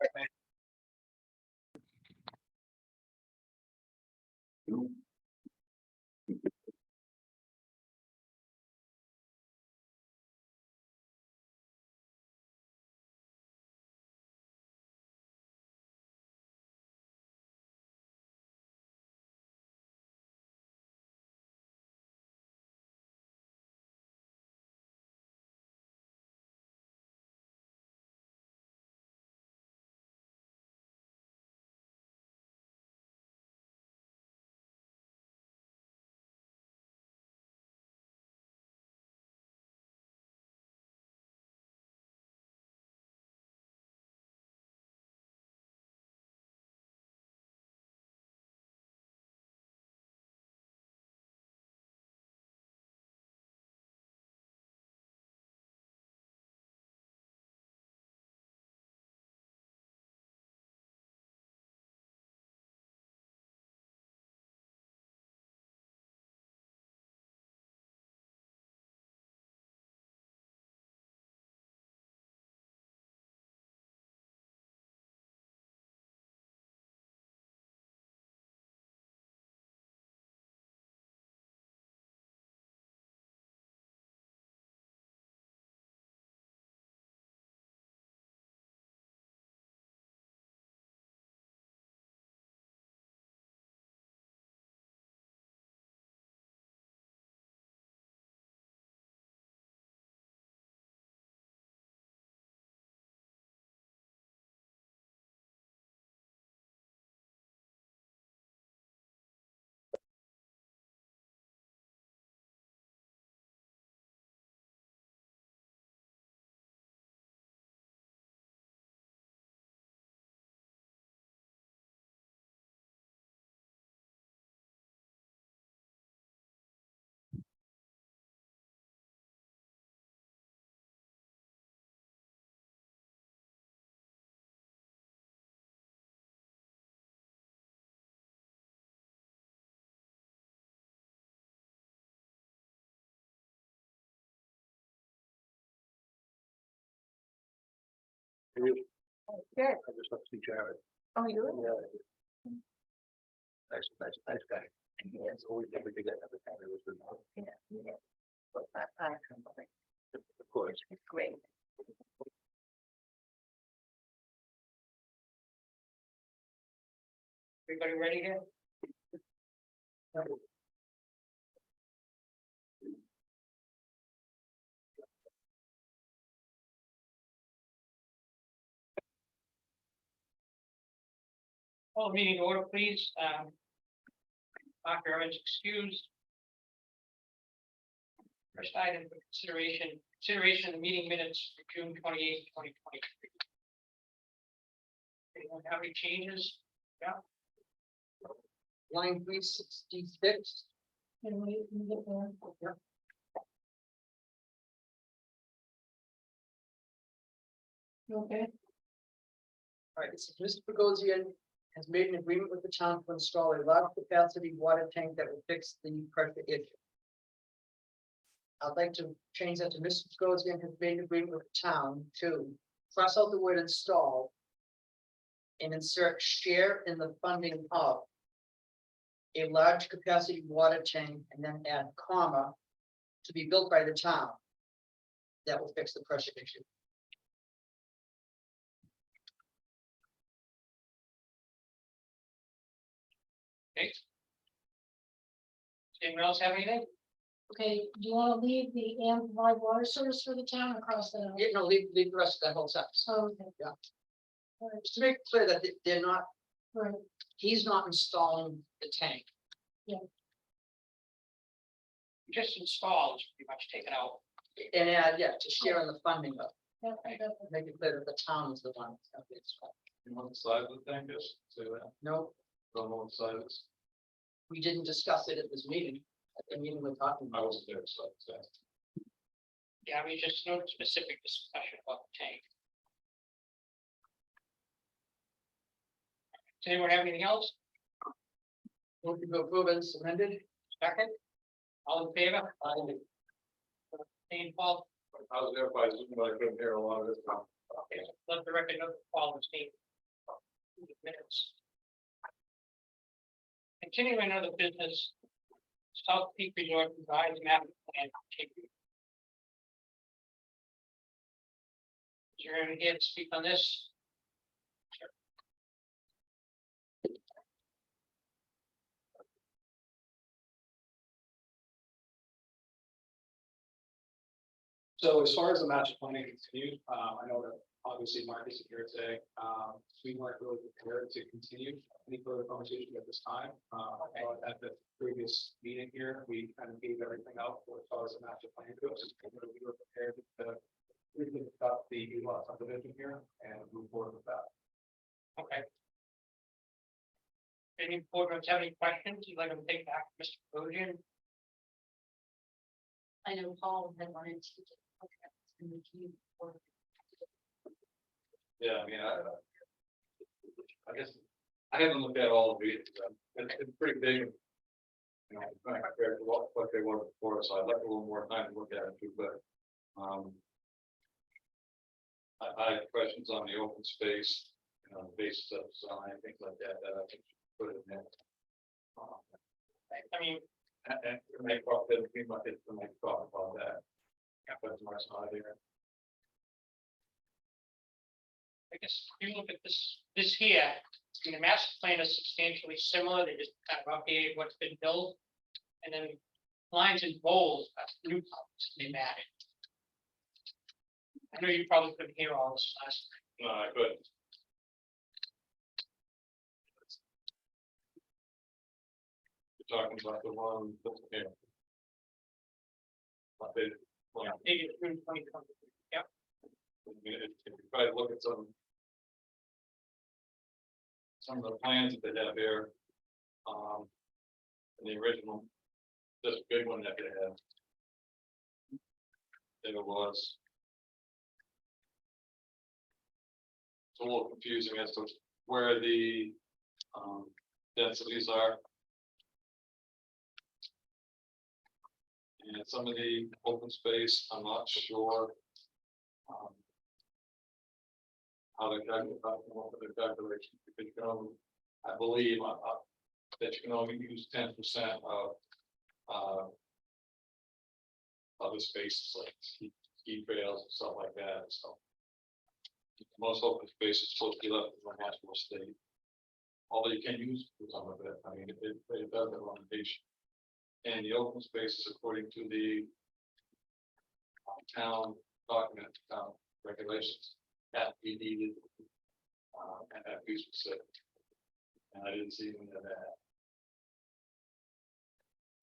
Okay. I just left to see Jared. Oh, you? Yeah. Nice guy. It's always everything that every time it was good. Yeah, yeah. But I can believe Of course. it's great. Everybody ready here? Call meeting to order, please. Dr. Evans excused. First item for consideration of the meeting minutes for June 28th, 2023. Anyone have any changes? Yeah. Line 366. Can we get there? You okay? All right, this is Mr. Bogosian has made an agreement with the town to install a large capacity water tank that will fix the pressure issue. I'd like to change that to Mr. Bogosian has made an agreement with the town to cross out the word install and insert share in the funding of a large capacity water tank and then add comma to be built by the town that will fix the pressure issue. Okay. Does anyone else have anything? Okay, do you want to leave the and provide water service for the town across the? Yeah, no, leave the rest of that whole sentence. Oh, okay. Just to make it clear that they're not, Right, he's not installing the tank. Just install is pretty much taken out. And add, yeah, to share in the funding of, yeah, I got that. make it clear that the town is the one that's gonna be installed. You want the size of the tank, just say that. No, Don't know what size it's. we didn't discuss it at this meeting, at the meeting we're talking I about. wasn't there, so. Yeah, I mean, just no specific discussion about the tank. Does anyone have anything else? Motion to approve as amended. Second? All in favor? Abstain, Paul? I was there by Zoom, but I couldn't hear a lot of this. Okay, let the record know that Paul abstained. minutes. Continuing other business, South Peak Resort provides map plan. Is there anyone here to speak on this? So as far as the master planning continues, I know that obviously Mark isn't here today. We weren't really prepared to continue any further conversation at this time. At the previous meeting here, we kind of gave everything out as far as the master plan goes. We were prepared to really discuss the lot subdivision here and move forward with that. Okay. Any board members have any questions you'd like to take back, to Mr. Bojin? I know Paul had wanted to. Get contracts in the queue for- Yeah, I mean, I guess I haven't looked at all of it. It's pretty big. You know, compared to what they were before, so I'd like a little more time to look at it too, but, I have questions on the open space, you know, the basis of design, things like that, that I think should put it in. I mean, And make profit, we might get to make talk about that. But my side here. I guess if you look at this here, I mean, the master plan is substantially similar, they just kind of updated what's been built. And then lines in bold, that's new colors they added. I know you probably couldn't hear all this last No, I couldn't. You're talking about the one that's here. Updated plan. time. Dated June 2020. Yep. I mean, if you try to look at some of the plans that they have here, in the original, this big one that they had. There it was. It's a little confusing as to where the, densities are. And some of the open space, I'm not sure. How they calculate, what their calculation, because you can only, I believe, that you can only use 10% of, other spaces like ski trails and stuff like that, so. Most open space is supposed to be left in the national state. Although you can use some of it, I mean, it does have a limitation. And the open spaces, according to the town document, town regulations, have to be deeded, and have to be specific. And I didn't see any of that.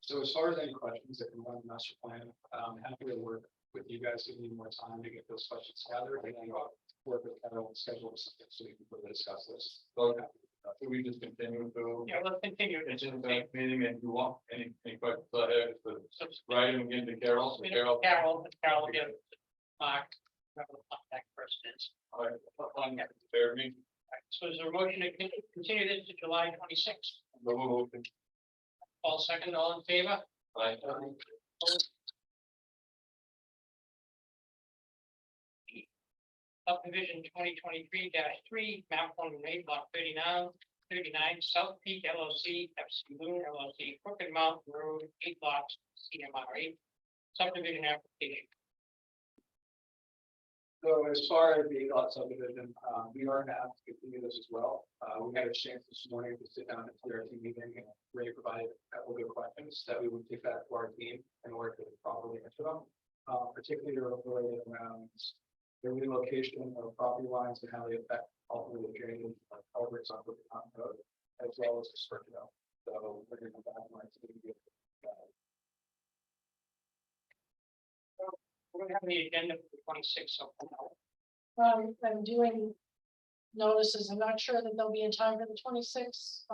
So as far as any questions that come on the master plan, I'm happy to work with you guys to need more time to get those questions gathered and then work with Carol and schedule something so we can further discuss this. So, do we just continue to? Yeah, let's continue. It's in the meeting, and you want any questions I have, but write them again to Carol, so Carol. Carol, again, Mark, whoever the contact person is. All right, on that, fair me. So is there a motion to continue this to July 26th? All second, all in favor? Subdivision 2023-3, map 108, block 39, South Peak LLC, FC Loon LLC, Crooked Mountain Road, 8 lots, CMRA. Subdivision application. So as far as the lot subdivision, we are going to have to continue this as well. We had a chance this morning to sit down at the CRT meeting and Ray provided a couple of good questions that we would take back to our team in order to properly answer them. Particularly related around the relocation of property lines and how they affect ultimately the drainage of culverts on the road, as well as the circuit. So we're going to come back to my team. We're gonna have the agenda for the 26th, so I'm doing notices. I'm not sure that they'll be in time for the 26th.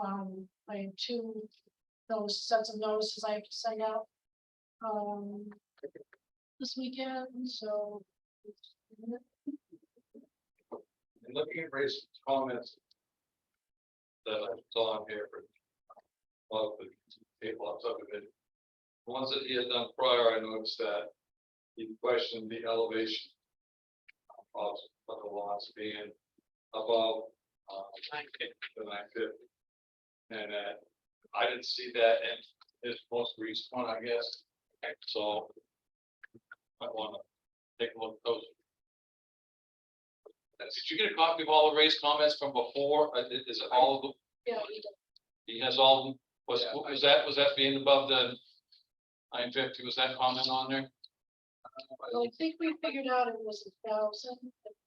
I have 2 sets of notices I have to send out. This weekend, so. And looking at Ray's comments. That I saw on here for. Well, the table on subdivision. The ones that he had done prior, I noticed that. He questioned the elevation. Of the lots being above the 950. And I didn't see that in his most recent one, I guess. So I want to take a look at those. Did you get a copy of all the Ray's comments from before? Is it all of them? Yeah, He has all of them? Was that being above the 950? Was that comment on there? I think we figured out it was 1,000,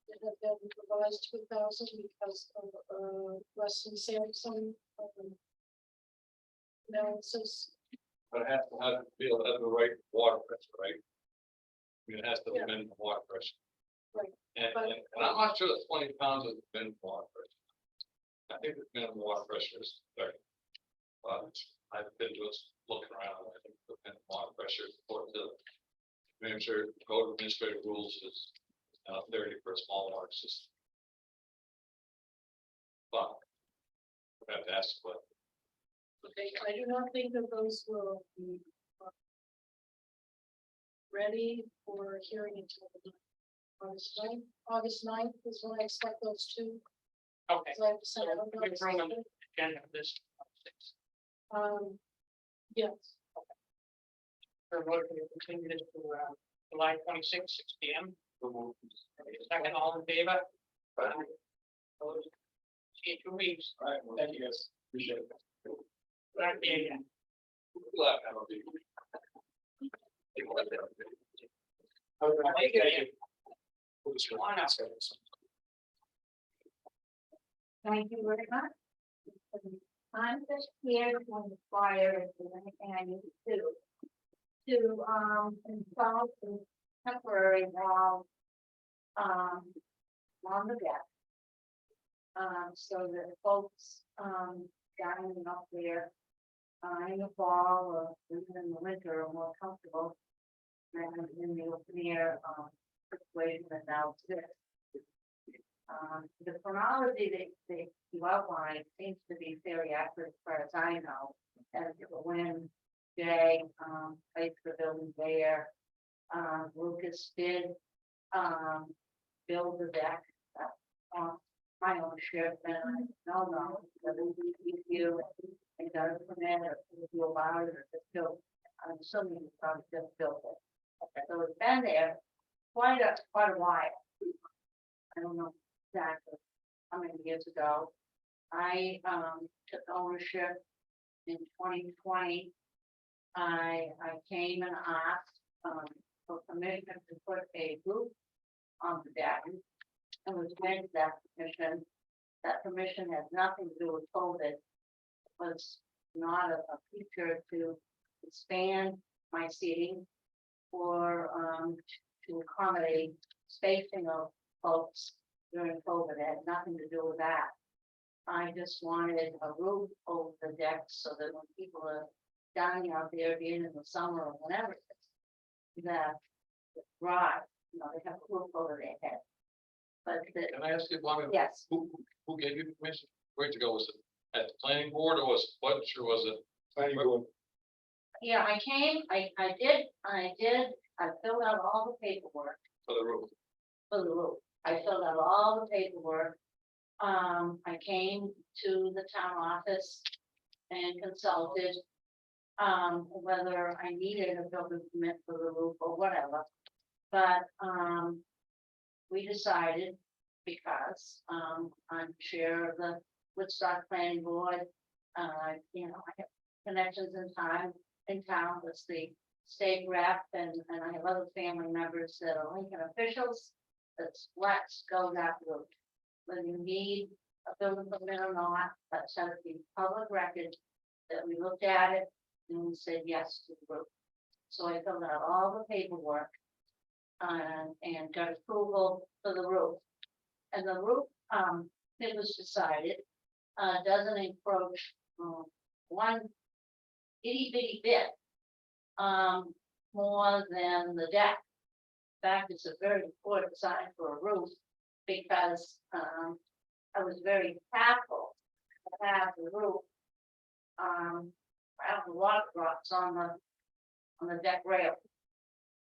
it had been revised to 1,000 because of, Weston Sampson. Analysis, But it has to have, feel it has the right water pressure, right? I mean, it has to Yeah. amend the water pressure. Right. And, But- and I'm not sure that 20 pounds is the minimum water pressure. I think the minimum water pressure is 30. But I've been just looking around, and I think the minimum water pressure for the manager code of administrative rules is 30 for a small water system. But I have to ask, but okay, I do not think that those will be ready for hearing until the August 9th. August 9th is when I expect those two. Okay. So I have to send out We bring them. notice. Agenda for this. Yes, For motion to continue this to July 26, 6 P.M. Second, all in favor? Opposed? See you in 2 weeks. All right, well, thank you guys, appreciate it. Right, yeah. glad I don't be. Thank you. Thank you very much. I'm just here to inquire if there's anything I need to do. To, install some temporary wall, on the deck. So that folks, dining up there, in the fall or even in the winter are more comfortable. than in the open air, situation that now exists. The chronology that you outlined seems to be fairly accurate as far as I know, as to when Jay, placed the building there. Lucas did, build the deck, on my ownership, and I don't know, whether you and got it from there, or if you allowed it, or just built. I'm assuming you probably just built it. So it's been there quite a while. I don't know exactly how many years ago. I took ownership in 2020. I came and asked for permission to put a roof on the deck and was granted that permission. That permission has nothing to do with COVID. It was not a feature to expand my seating or to accommodate spacing of folks during COVID. It had nothing to do with that. I just wanted a roof over the deck so that when people are dining out there, being in the summer or whatever it is, that it's dry, they have a roof over their head. But Can I ask you one? yes, Who gave you permission? Where'd you go? Was it at the planning board or was it Butch or was it? Planning board. yeah, I came, I filled out all the paperwork For the roof. for the roof. I filled out all the paperwork. I came to the town office and consulted, whether I needed a building permit for the roof or whatever. But, we decided, because, I'm chair of the Woodstock Planning Board, I have connections in town with the state rep, and I have other family members that are Lincoln officials. Let's go that route. Whether you need a building permit or not, let's have it be public record that we looked at it and we said yes to the roof. So I filled out all the paperwork and got approval for the roof. And the roof, it was decided, doesn't encroach one itty bitty bit more than the deck. In fact, it's a very important sign for a roof because I was very careful to have the roof. I have a lot of drops on the deck rail.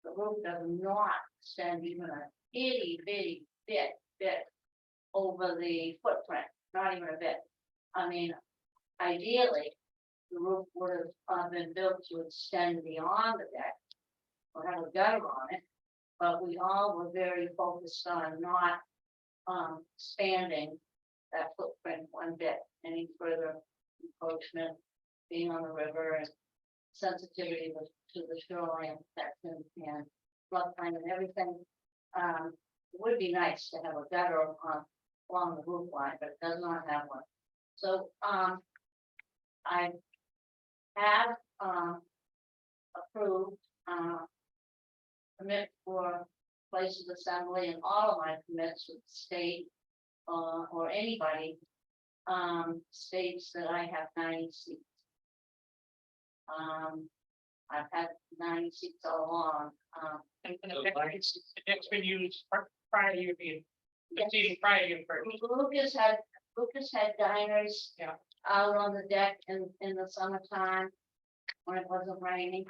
The roof does not extend even a itty bitty bit over the footprint, not even a bit. I mean, ideally, the roof would have been built to extend beyond the deck. Or have a gutter on it, but we all were very focused on not, expanding that footprint one bit, any further encroachment, being on the river and sensitivity to the shoreline section and floodplain and everything. It would be nice to have a gutter along the roof line, but it does not have one. So, I have, approved, permit for places of assembly and all of my permits with the state, or anybody, states that I have 90 seats. I've had 90 seats all along, And the deck's been used prior to you being, proceeding prior to your purchase. Lucas had diners. Yeah. Out on the deck in the summertime, when it wasn't raining.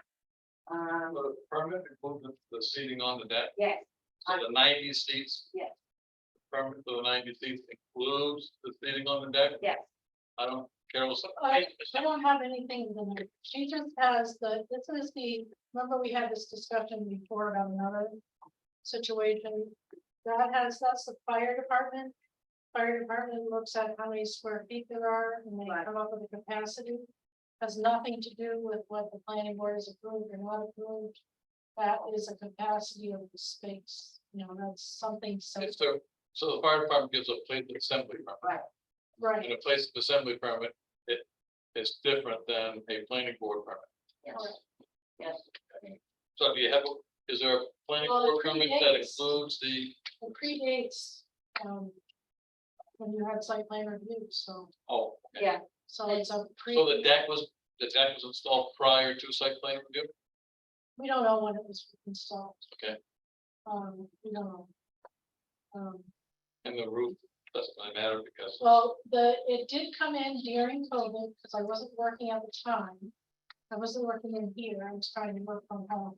The permit includes the seating on the deck, Yes, so the 90 seats. Yes. The permit for the 90 seats includes the seating on the deck. yes, I don't, Carol, I don't have anything, in there. She just has this is remember we had this discussion before about another situation. That's the fire department. Fire department looks at how many square feet there are and they Right. come up with a capacity. Has nothing to do with what the planning board has approved or not approved. That is a capacity of the space, that's something. so the fire department gives a place of assembly permit. right, Right, And a place of assembly permit, it is different than a planning board permit. yes, yes. So do you have, is there a planning Well, it board permit that predates. includes the, it predates, when you had site plan review, so, oh, okay. Yeah, so it's a So the deck was installed prior to site plan review? we don't know when it was installed. Okay. We don't know. And the roof doesn't really matter because. Well, it did come in during COVID, because I wasn't working at the time. I wasn't working in here, I was trying to work from home.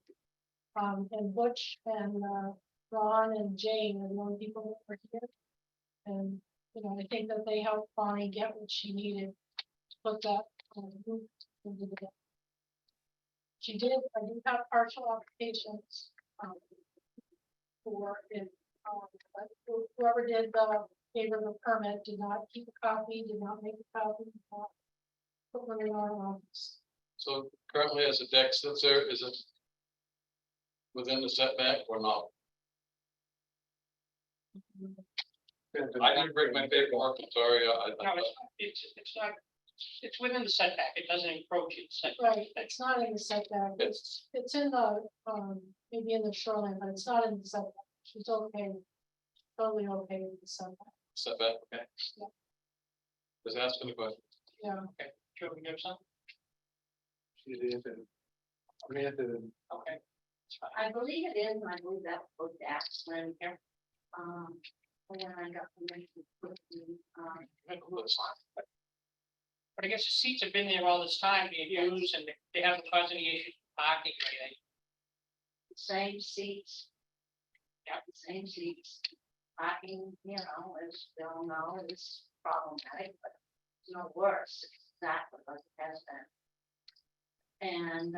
And Butch and, Ron and Jane are the only people that were here. And, I think that they helped Bonnie get what she needed to put that, roof into the deck. I do have partial applications, for it, but whoever did gave her the permit, did not keep a copy, did not make a copy. Did not put one in our office. So currently as the deck sits there, is it within the setback or not? I didn't bring my paperwork, I'm sorry, No, it's not, it's within the setback, it doesn't encroach it. Right, it's not in the setback, it's in the, maybe in the shoreline, but it's not in the setback. She's okay, totally okay with the setback, setback, okay? Yeah. Just asking the question. yeah. Sure, we have some, okay. I believe it is, and I believe that was Axland here. And then I got permission to put But I guess the seats have been there all this time being used and they haven't caused any issues with parking or anything. the same seats. Got the same seats. Parking, as we all know, is problematic, but it's no worse. It's exactly like it has been. And,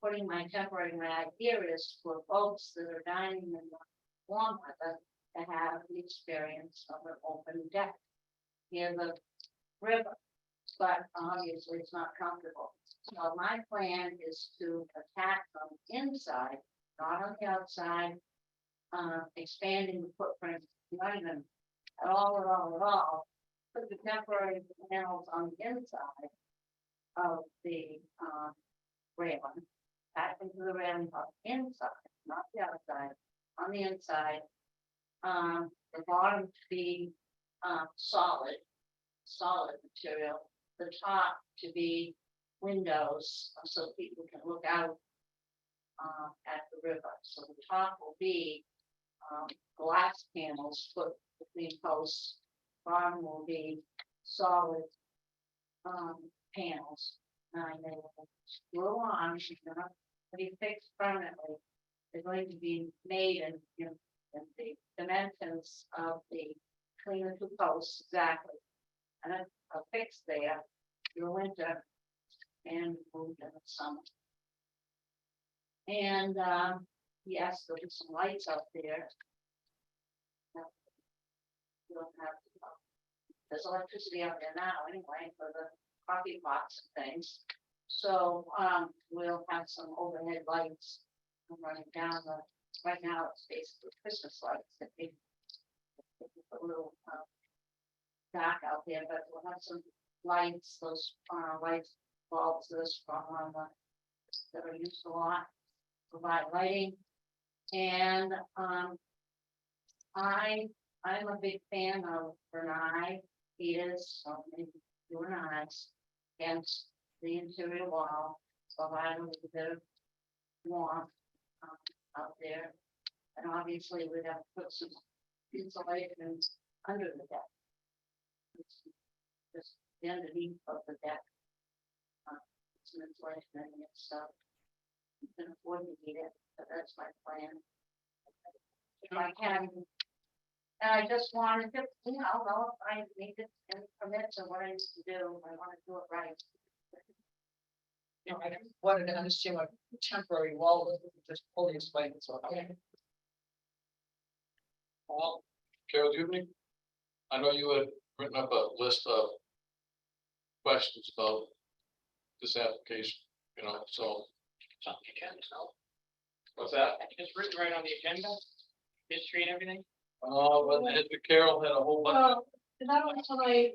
putting my temporary mat here is for folks that are dining in the warm weather to have the experience of an open deck near the river. But obviously it's not comfortable. So my plan is to attack them inside, not on the outside. Expanding the footprint, not even at all. Put the temporary panels on the inside of the railing, back into the railing of inside, not the outside, on the inside. The bottom to be solid material, the top to be windows, so people can look out at the river. So the top will be glass panels put between posts. Bottom will be solid panels. And they will screw on, they're not to be fixed permanently. They're going to be made in the dimensions of the between the two posts, exactly. And a fix there, your winter, and moved in the summer. And, yes, there'll be some lights up there. You don't have to, there's electricity out there now anyway for the coffee pots and things. So, we'll have some overhead lights running down the, right now it's basically Christmas lights that they a little, dark out there, but we'll have some lights, those, lights, bulbs, this from, that are used a lot, provide lighting. And, I'm a big fan of Bernai, Peters, so maybe you and I's, against the interior wall, provide a little bit of warmth, out there. And obviously we'd have to put some insulation under the deck. Just the underneath of the deck. Some insulation in it, so you can afford to get it, but that's my plan. If I can. And I just wanted to, you know if I needed any permits or what I need to do, I want to do it right. You know, I wanted to understand what temporary wall was, just fully explain it, so, okay. Well, Carol, do you have any? I know you had written up a list of questions about this application, you know, so. It's on the agenda, so What's that? it's written right on the agenda, history and everything. But Carol had a whole bunch. Well, not until I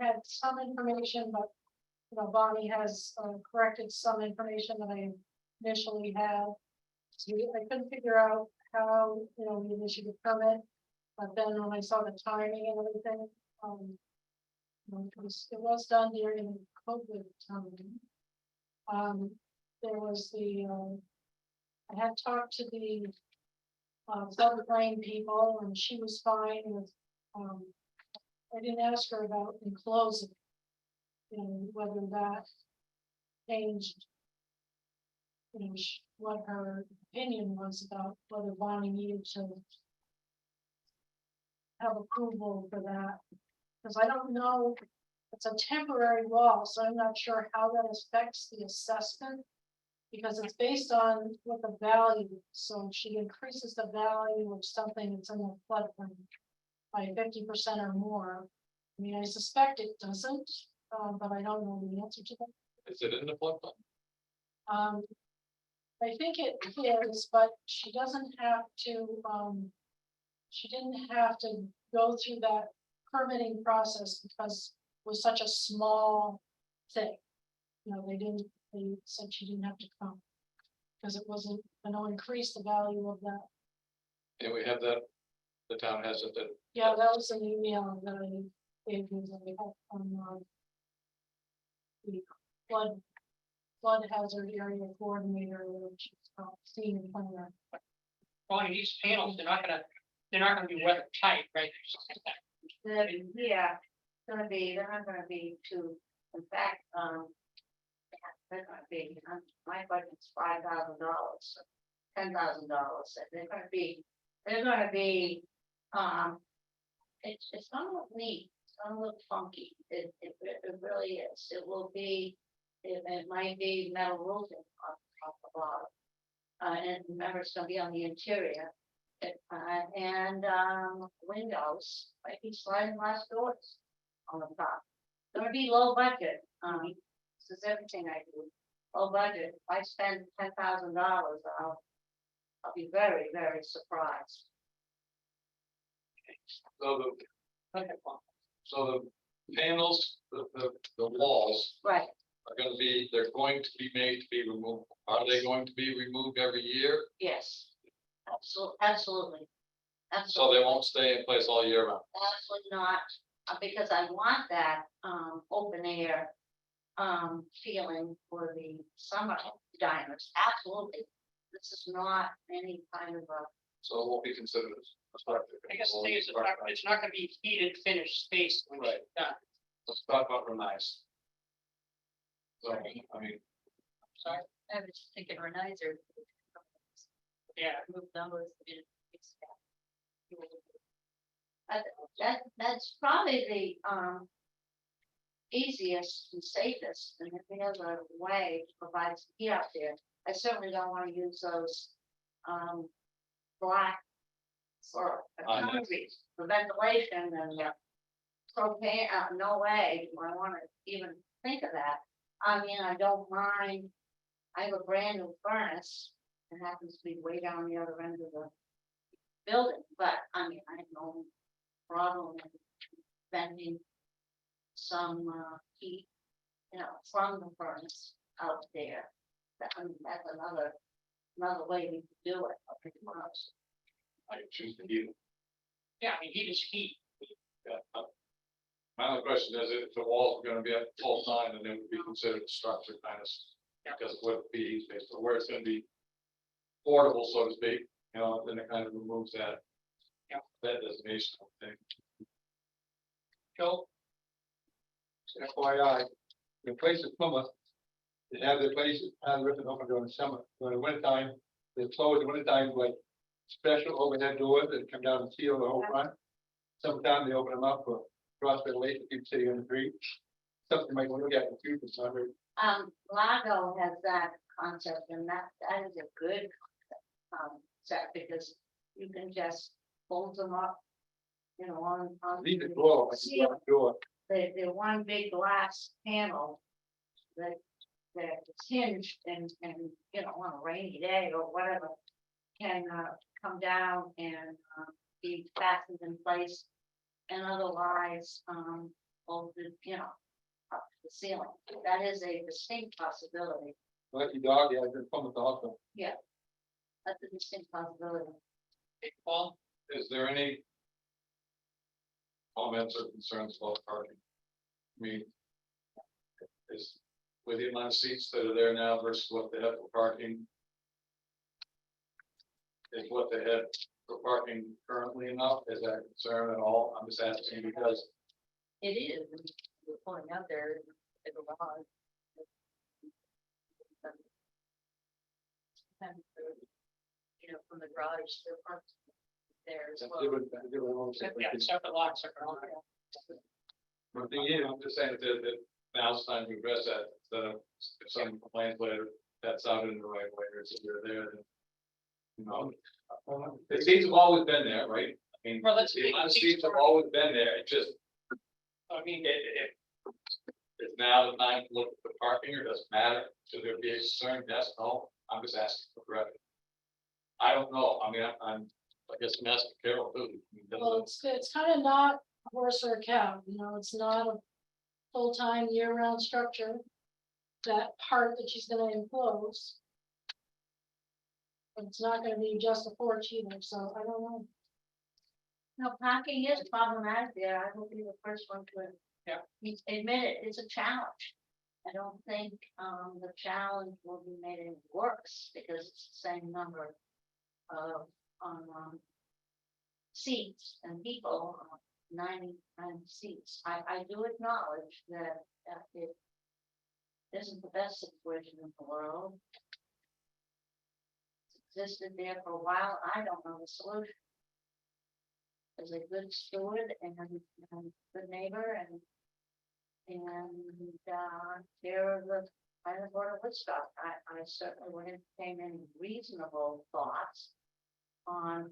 had some information, but, Bonnie has corrected some information that I initially had. So I couldn't figure out how, we issued a permit, but then when I saw the timing and everything, it was done during COVID time. There was I had talked to the Southern Plain people, and she was fine with, I didn't ask her about enclosing. Whether that changed. What her opinion was about whether Bonnie needed to have approval for that. Because I don't know, it's a temporary wall, so I'm not sure how that affects the assessment. Because it's based on what the value, is. So if she increases the value of something that's in the floodplain by 50% or more. I mean, I suspect it doesn't, but I don't know the answer to that. Is it in the floodplain? I think it is, but she doesn't have to, she didn't have to go through that permitting process because it was such a small thing. They said she didn't have to come because it wasn't going to increase the value of that. And we have that, the town has it, that Yeah, that was an email that I gave you that we had from the flood hazard area coordinator, which is senior planner. Bonnie, these panels, they're not gonna be weather tight, right? Yeah, they're not gonna be too, in fact, they're gonna be, my budget's $5,000, $10,000, they're gonna be, it's gonna look neat, it's gonna look funky, it really is, it will be, it might be metal roofing on the bottom. And remember, it's gonna be on the interior, and, windows, might be sliding glass doors on the top. Gonna be low budget, this is everything I do, low budget, if I spend $10,000, I'll be very, very surprised. so the panels, the walls Right, are gonna be, they're going to be made to be removed. Are they going to be removed every year? yes, absolutely. So they won't stay in place all year round? Absolutely not, because I want that, open air, feeling for the summer diners, absolutely. This is not any kind of a, So it won't be considered a structure. I guess the thing is, it's not gonna be heated, finished space when it's done. Let's talk about real nice. So, I mean, Sorry, I was thinking Renizer. yeah, Move those in. That's probably the, easiest and safest, and if there's a way to provide some heat out there, I certainly don't wanna use those, black for I know. concrete, for ventilation and, propane, no way do I wanna even think of that. I mean, I don't mind, I have a brand new furnace, it happens to be way down the other end of the building, but I mean, I have no problem in venting some, heat, from the furnace out there. That, I mean, that's another way we could do it, pretty much. I choose to heat. Yeah, I mean, heat is heat. Yeah. My only question is if the walls are gonna be at full time, then it would be considered a structure kind of. Because of what PE space, but where it's gonna be portable, so to speak, then it kind of removes that. Yeah. That designation, I think. Joe, FYI, the place in Plymouth, they have their place, written open during the summer, during the winter time, they close in the winter time, like special overhead doors that come down and seal the whole front. Sometimes they open them up for cross ventilation, people sitting on the street. Something you might want to look at in the future, so I heard. Lago has that concept, and that is a good set, because you can just fold them up, on. Leave it blow, like you seal. want to do it. They're one big glass panel that is hinged and, on a rainy day or whatever, can, come down and, be fastened in place. And otherwise, bolted, up to the ceiling. That is a distinct possibility. Like your dog, yeah, it's Plymouth also. That's a distinct possibility. Big Paul, Is there any comments or concerns about parking? I mean, is with the amount of seats that are there now versus what they have for parking? Is what they have for parking currently enough? Is that a concern at all? I'm just asking because It is, and we're pulling out there, it's a lot. From the garage, they're parked there as well. yeah, separate lots, separate owner. the thing is, I'm just saying that now's the time to address that, instead of if someone complains later, that's out in the right way, or if you're there, then. The seats have always been there, right? I mean, Well, let's the take amount of the seats seats have first. always been there, it just, I mean, it's now the time to look at the parking, or does it matter? Should there be a concern? Yes, no, I'm just asking for direction. I don't know, I mean, I guess I'm asking Carol too. I mean, Well, it's kind of not a horse or a cow, it's not a full-time year-round structure. That part that she's gonna enclose. But it's not gonna be just a porch either, so I don't know. No, parking is problematic there. I will be the first one to. Yeah. Admit it, it's a challenge. I don't think, the challenge will be made any worse, because it's the same number of, seats and people, 99 seats. I do acknowledge that, it isn't the best situation in the world. It's existed there for a while. I don't know the solution. As a good steward and good neighbor and they're the kind of board of Woodstock. I certainly would entertain any reasonable thoughts on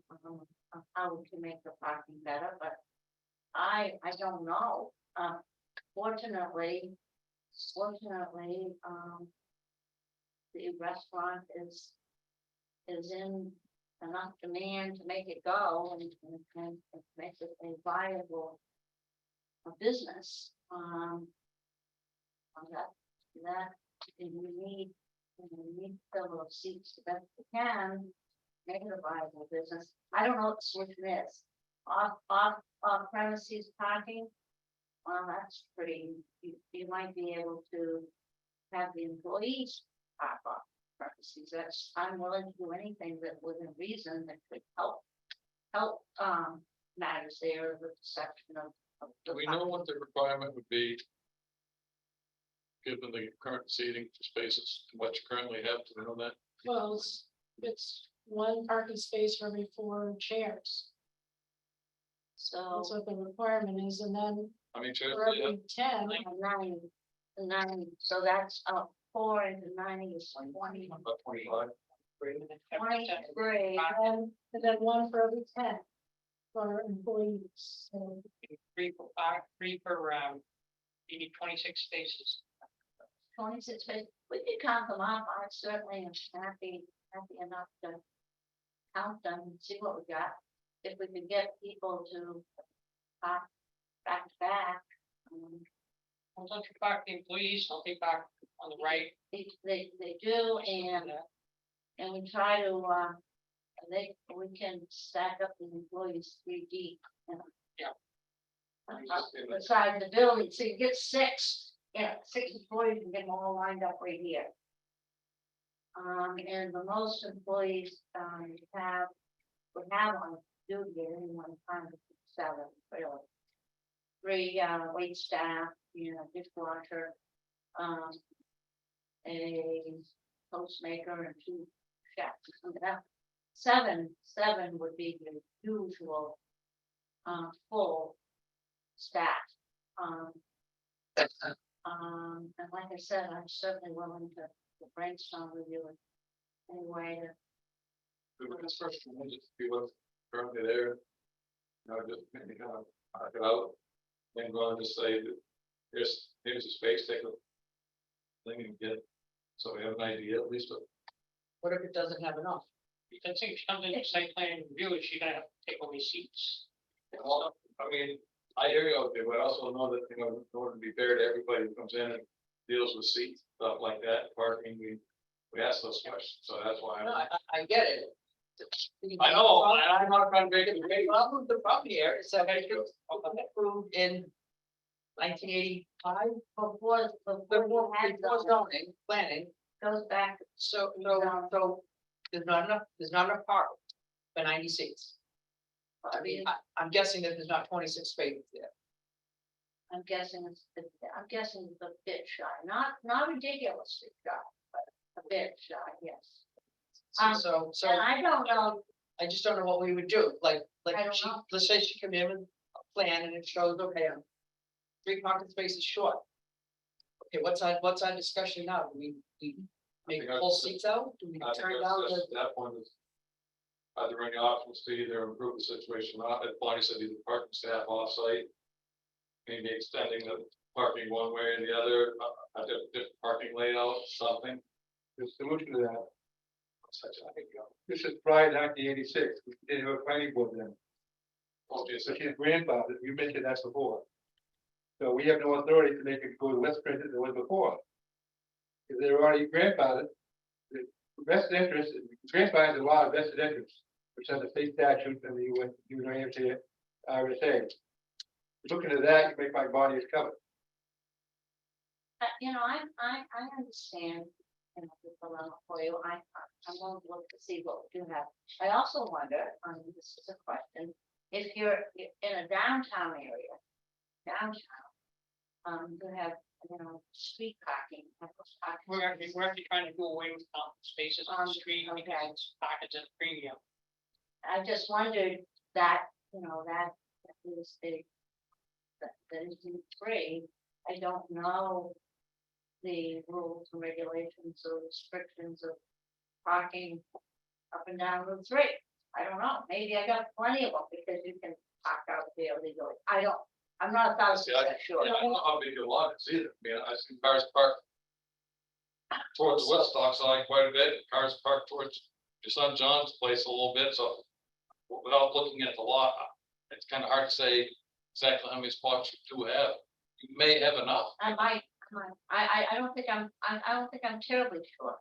how we can make the parking better, but I don't know. Fortunately, the restaurant is in enough demand to make it go and make it a viable business. That and we need to fill those seats the best we can, make it a viable business. I don't know what the solution is. Off premises parking. Well, that's pretty, you might be able to have the employees park off premises. That's, I'm willing to do anything that within reason that could help matters there, the section of. Do we know what the requirement would be? Given the current seating spaces, and what you currently have, to know that? Well, it's one parking space for every 4 chairs. So, That's what the requirement is, and then I mean, for seriously, every 10, 90, so that's, 4 into 90 is 20. about 25. 23, and then one for every 10 for employees, so. Three per, you need 26 spaces. 26, but we could count them up, I certainly am happy enough to count them and see what we got. If we could get people to park back to back, Well, don't you park the employees, don't they park on the right? they do, and we try to, we can stack up the employees 3 deep, you know. Beside the building, so you get 6, 6 employees and get them all lined up right here. And the most employees, would have on duty at any one time, 7, really. 3, wait staff, dishwasher, a postmaker and 2 chefs. So that 7 would be the usual, full staff. And like I said, I'm certainly willing to brainstorm with you in any way to. This first one, just be what's currently there. Just maybe kind of knock it out. Then go on and just say that here's a space, take a thing and get, so we have an idea at least of. What if it doesn't have enough? Because if she comes in site plan review, she's gonna have to take away seats. Well, I mean, I hear you, okay, but I also know that, in order to be fair to everybody who comes in and deals with seats, stuff like that, parking, we ask those questions, so that's why. No, I get it. I know, and I'm not trying to make it big. The problem here is that it was approved in 1985, Before before you had zoning, planning, goes back, so there's not enough parking for 90 seats. I mean, I'm guessing that there's not 26 spaces there. I'm guessing it's a bit shy, not ridiculously shy, but a bit shy, yes. So And I don't know, I just don't know what we would do, like I don't she, know. let's say she come in with a plan and it shows, okay, I'm 3 parking spaces short. Okay, what's our discussion now? Do we make think full that's- seats out? Do we I think turn that's down just- the? That point is. Are there any options to either improve the situation, or not, as Bonnie said, either parking staff off-site? Maybe extending the parking one way or the other, a different parking layout, something. The solution to that, Such I think, this is prior to 1986, we didn't have a planning board then, obviously, so she's grandfathered, you mentioned that before. So we have no authority to make it go to less print than it was before. If they're already grandfathered, the vested interest, grandfathered is a lot of vested interest, which are the state statutes and the New Hampshire RSA. Looking at that, you make my body is covered. I understand, the dilemma for you, I'm going to look to see what we do have. I also wonder, this is a question, if you're in a downtown area, you have, street parking. We're actually trying to do away with spaces on the street Okay. because it's pockets of premium. I just wondered that, that is that is in free. I don't know the rules and regulations or restrictions of parking up and down Route 3. I don't know, maybe I got plenty of them because you can park out there legally. I'm not 1,000% sure. I don't know how big your lot is either, I mean, I've seen cars parked. Towards the Woodstock side quite a bit, cars parked towards your son John's place a little bit, so. Without looking at the lot, it's kind of hard to say exactly how many spots you do have. You may have enough. I don't think I'm terribly sure.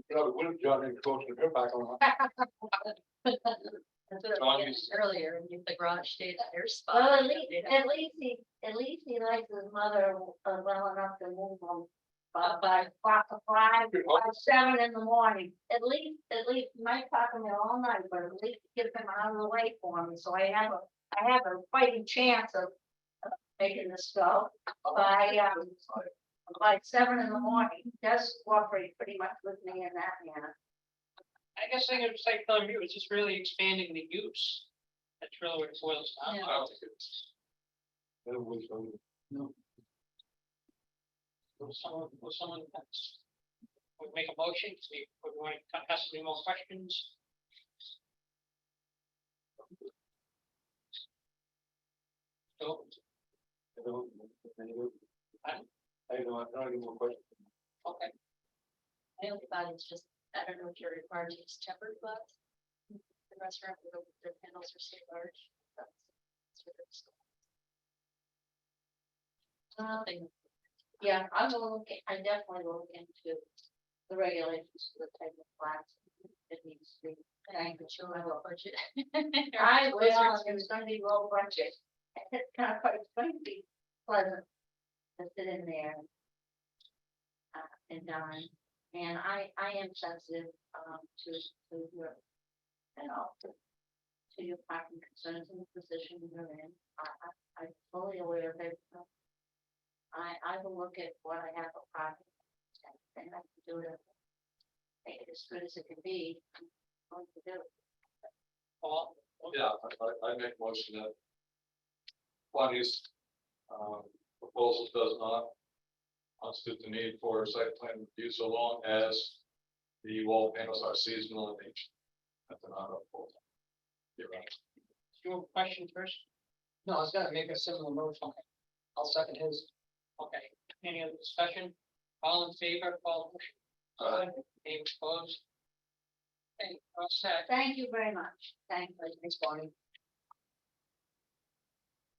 You know, the wood John and coach in her back on. John, you s- Earlier, and if the garage stayed at their spot. Well, at least he likes his mother well enough to move him by 5, 7 in the morning. At least, you might talk to me all night, but at least get him out of the way for me, so I have a fighting chance of making this go by 7 in the morning. He does cooperate pretty much with me in that manner. I guess I could say, telling you, it's just really expanding the use. That's really what it boils down Yeah. to. I don't think it's. It was, Will someone would make a motion, would want to ask any more questions? So, I don't have any more questions. okay, My only thought is just, I don't know if you're required to use tempered glass. The restaurant, their panels are so large. That's sort of so- Nothing. Yeah, I will look, I definitely will look into the regulations for the type of glass it needs to be. I'm sure I will budget. I will, it's gonna be low budget. It's kind of, it's going to be pleasant to sit in there. And dine, and I am sensitive, to your, you know, to your parking concerns and the position you're in. I'm fully aware of it. I will look at what I have for parking, and I can do it. Make it as good as it can be, I'm going to do it. Paul? Yeah, I make a motion that. Bonnie's, proposal does not. Constitute the need for site plan review so long as the wall panels are seasonal in nature. That's not a full. You're right. Your question first? No, I was gonna make a similar motion. I'll second his. Okay, any other discussion? All in favor, Paul? Any opposed? Okay, all set. Thank you very much, thank you. Thanks, Bonnie.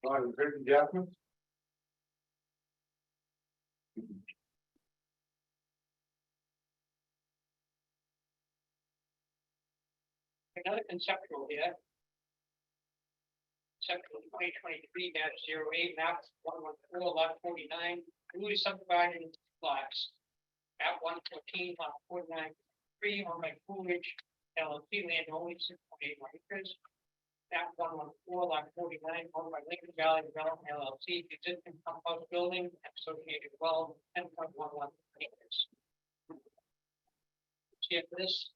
All right, Richard Jackman? Another conceptual here. Conceptual 2023-08, map 114, lot 49, newly subdivided lots. At 114, lot 49, 3, owned by Coolidge LLC, land only 6.81 acres. At 114, lot 49, owned by Lincoln Valley Development LLC, existing compost building, associated well, 10.11 acres. See for this?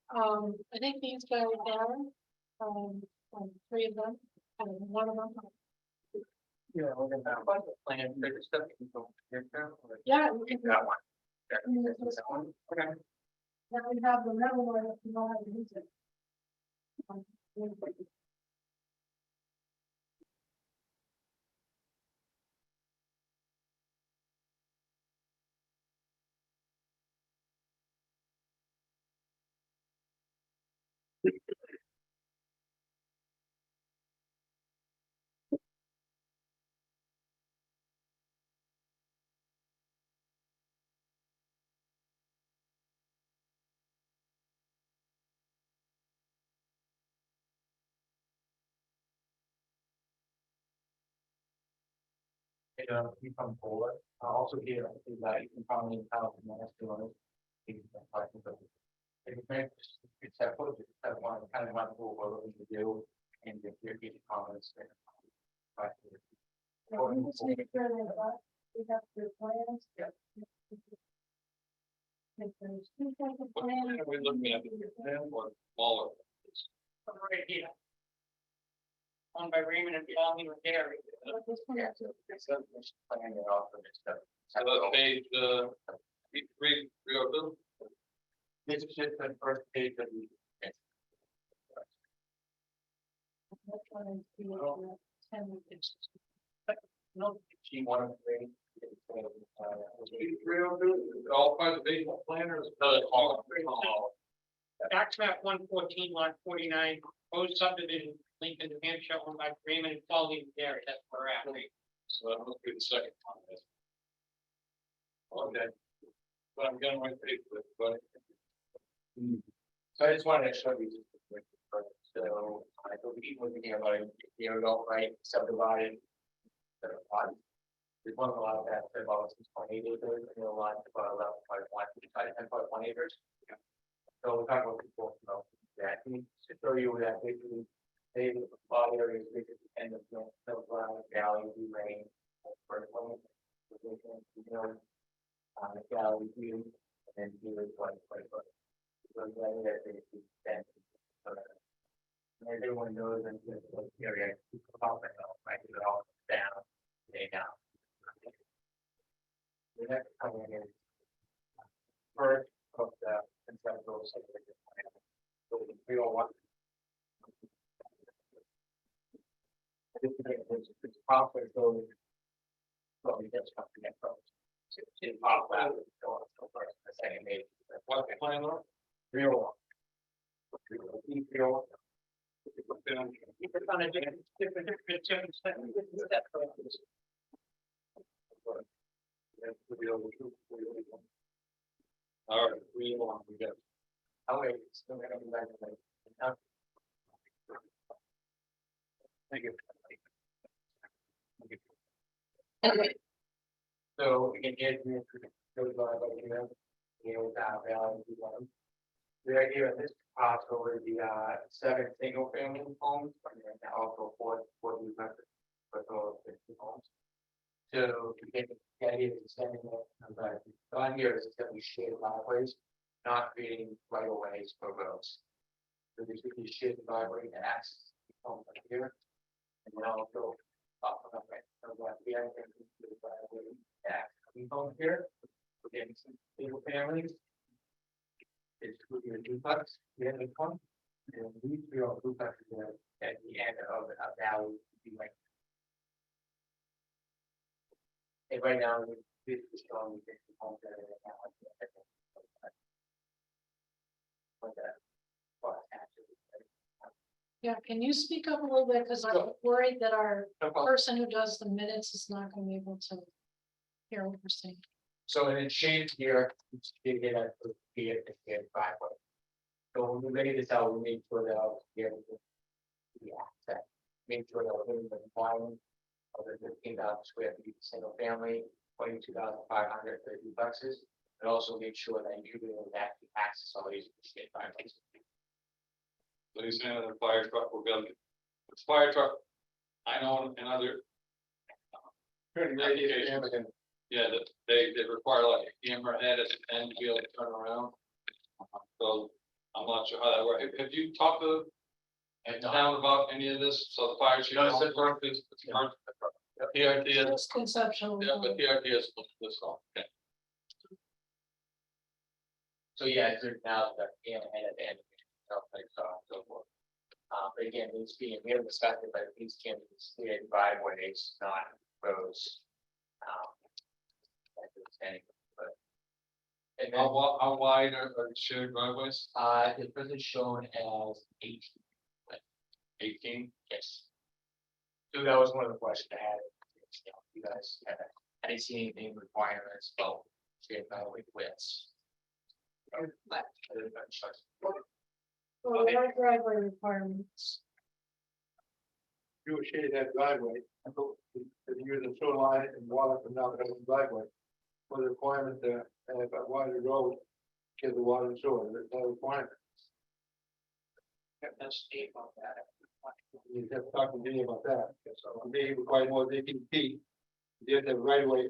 I think these guys are, three of them, one of them. Yeah, we're gonna have a plan, bigger stuff. Yeah. we can- That one. Okay. Then we have the metal one, if you know how to use it. You come forward, also here, is that you can probably tell the next one. Except for that one, kind of went through what we could do and if you're getting comments. Right. Yeah, we just need to clear that up. We have the plans. Yep. If there's two types of What plans. are we looking at? Or smaller? Right here. Owned by Raymond and Pauline Dairy. But this one is- Planning it off of this stuff. So that's page, three, This is just the first page of the. This one is the, 10 inches. No, She wanted to bring. all kinds of baseball planners. tax map 114, lot 49, proposed subdivision, Lincoln, New Hampshire, owned by Raymond and Pauline Dairy, that's where we're at, right? So that must be the second one. Okay. But I'm getting my page with, but. So I just wanted to show you. So I believe we're here about a year ago, right, subdivided. There's one a lot of that, about 6.8 acres, and a lot about 10.1 acres. So we're talking about people, you know, that, to show you that basically, they, a lot of areas, they could end up, you know, valley, rain. First one, you know, the gallery view, and then here is what. So that they extend. and everyone knows that the area, about it, right, it's all down, they down. The next coming is first of the conceptual subdivision plan. So we don't want. It's probably so. Probably just something that goes. It's probably going so first, the second page. What plan, Laura? Real. Real. It's on a different step. All right, we got. Oh, wait, it's still gonna be like. Thank you. So we can get you those without value. The idea of this parcel would be 7 single family homes, and then also 4 new renters, for total 50 homes. So we get the idea of extending it, but on here is that we share driveways, not creating right of ways for roads. So this would be shared driveway to access the home right here. And then also up on the right, so what we have to do is driveway back coming home here. We're getting some single families. It's would be a duplex, the end of one. And these 3 are duplexes at the end of the valley, would be like. And right now, this is showing the homes that are now. Like that. But actually. Yeah, can you speak up a little bit, because I'm worried that our No problem. person who does the minutes is not gonna be able to hear what we're saying. So in the shade here, you get a driveway. So when we're ready to sell, we make sure that I'll be able to. Yeah, that, make sure that we're in the requirement of the 15,000 square feet, single family, 22,500 for duplexes. And also make sure that you will actually access all these shade driveways. So he's saying that the fire truck will go, the fire truck, I know in other. Applications, yeah, that they require like a camera head at the end to be able to turn around. So I'm not sure how that works. Have you talked to the town about any of this? So the fire chief. No, it's PRT is, Just conceptual. yeah, but PRT is this all, okay. So yeah, there's now the and at the end, stuff like so forth. But again, these being, we haven't discussed it, but these can be cleared driveways, not roads. That's understanding, but. And then, How wide are the shared driveways? the present shown as 18. 18? Yes. So that was one of the questions I had. You guys, I didn't see anything requirements, well, shared driveway widths. But. Well, our driveway requirements. You would shade that driveway, and go, if you use a sewer line and water from down the driveway. For the requirement to have a wider road, get the water and sewer, there's no requirement. That's Steve on that. You have to talk to me about that, so they require more than 18 feet. You have to have right away.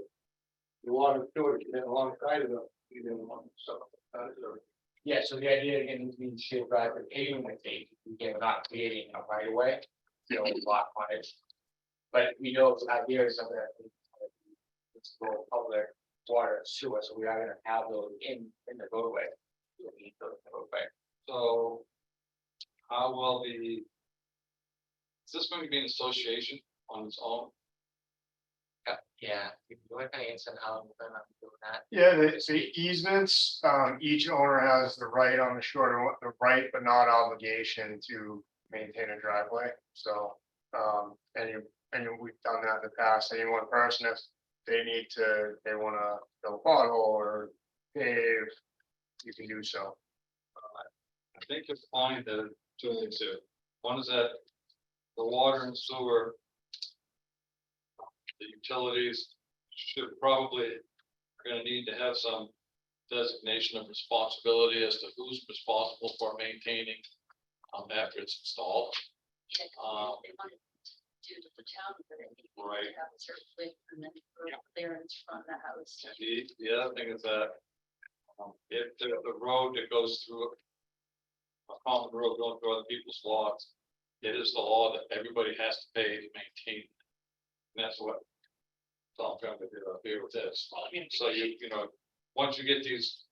The water and sewer, you have alongside of them, you know, so. Yeah, so the idea again is being shared driveway, even with again, we're not creating a right of way, you know, block frontage. But we know the ideas of that. It's for public water and sewer, so we are gonna have those in the roadway. So we need those in the roadway. So how will is this going to be an association on its own? Yeah, if you look at it, somehow we're gonna be doing that. Yeah, the easements, each owner has the right on the shore, the right but not obligation to maintain a driveway, so. And we've done that in the past, any one person, if they wanna fill a pothole or pave, you can do so. I think you'll find that two things here. One is that the water and sewer, the utilities should probably, are gonna need to have some designation of responsibility as to who's responsible for maintaining after it's installed. They want to do to the town, but they need to Right. have a certain place and then clearance from the house. And the other thing is that if the road that goes through a common road going through other people's lots, it is the law that everybody has to pay to maintain. And that's what Tom Trump did up here with this. Well, I mean, So you know, once you get these,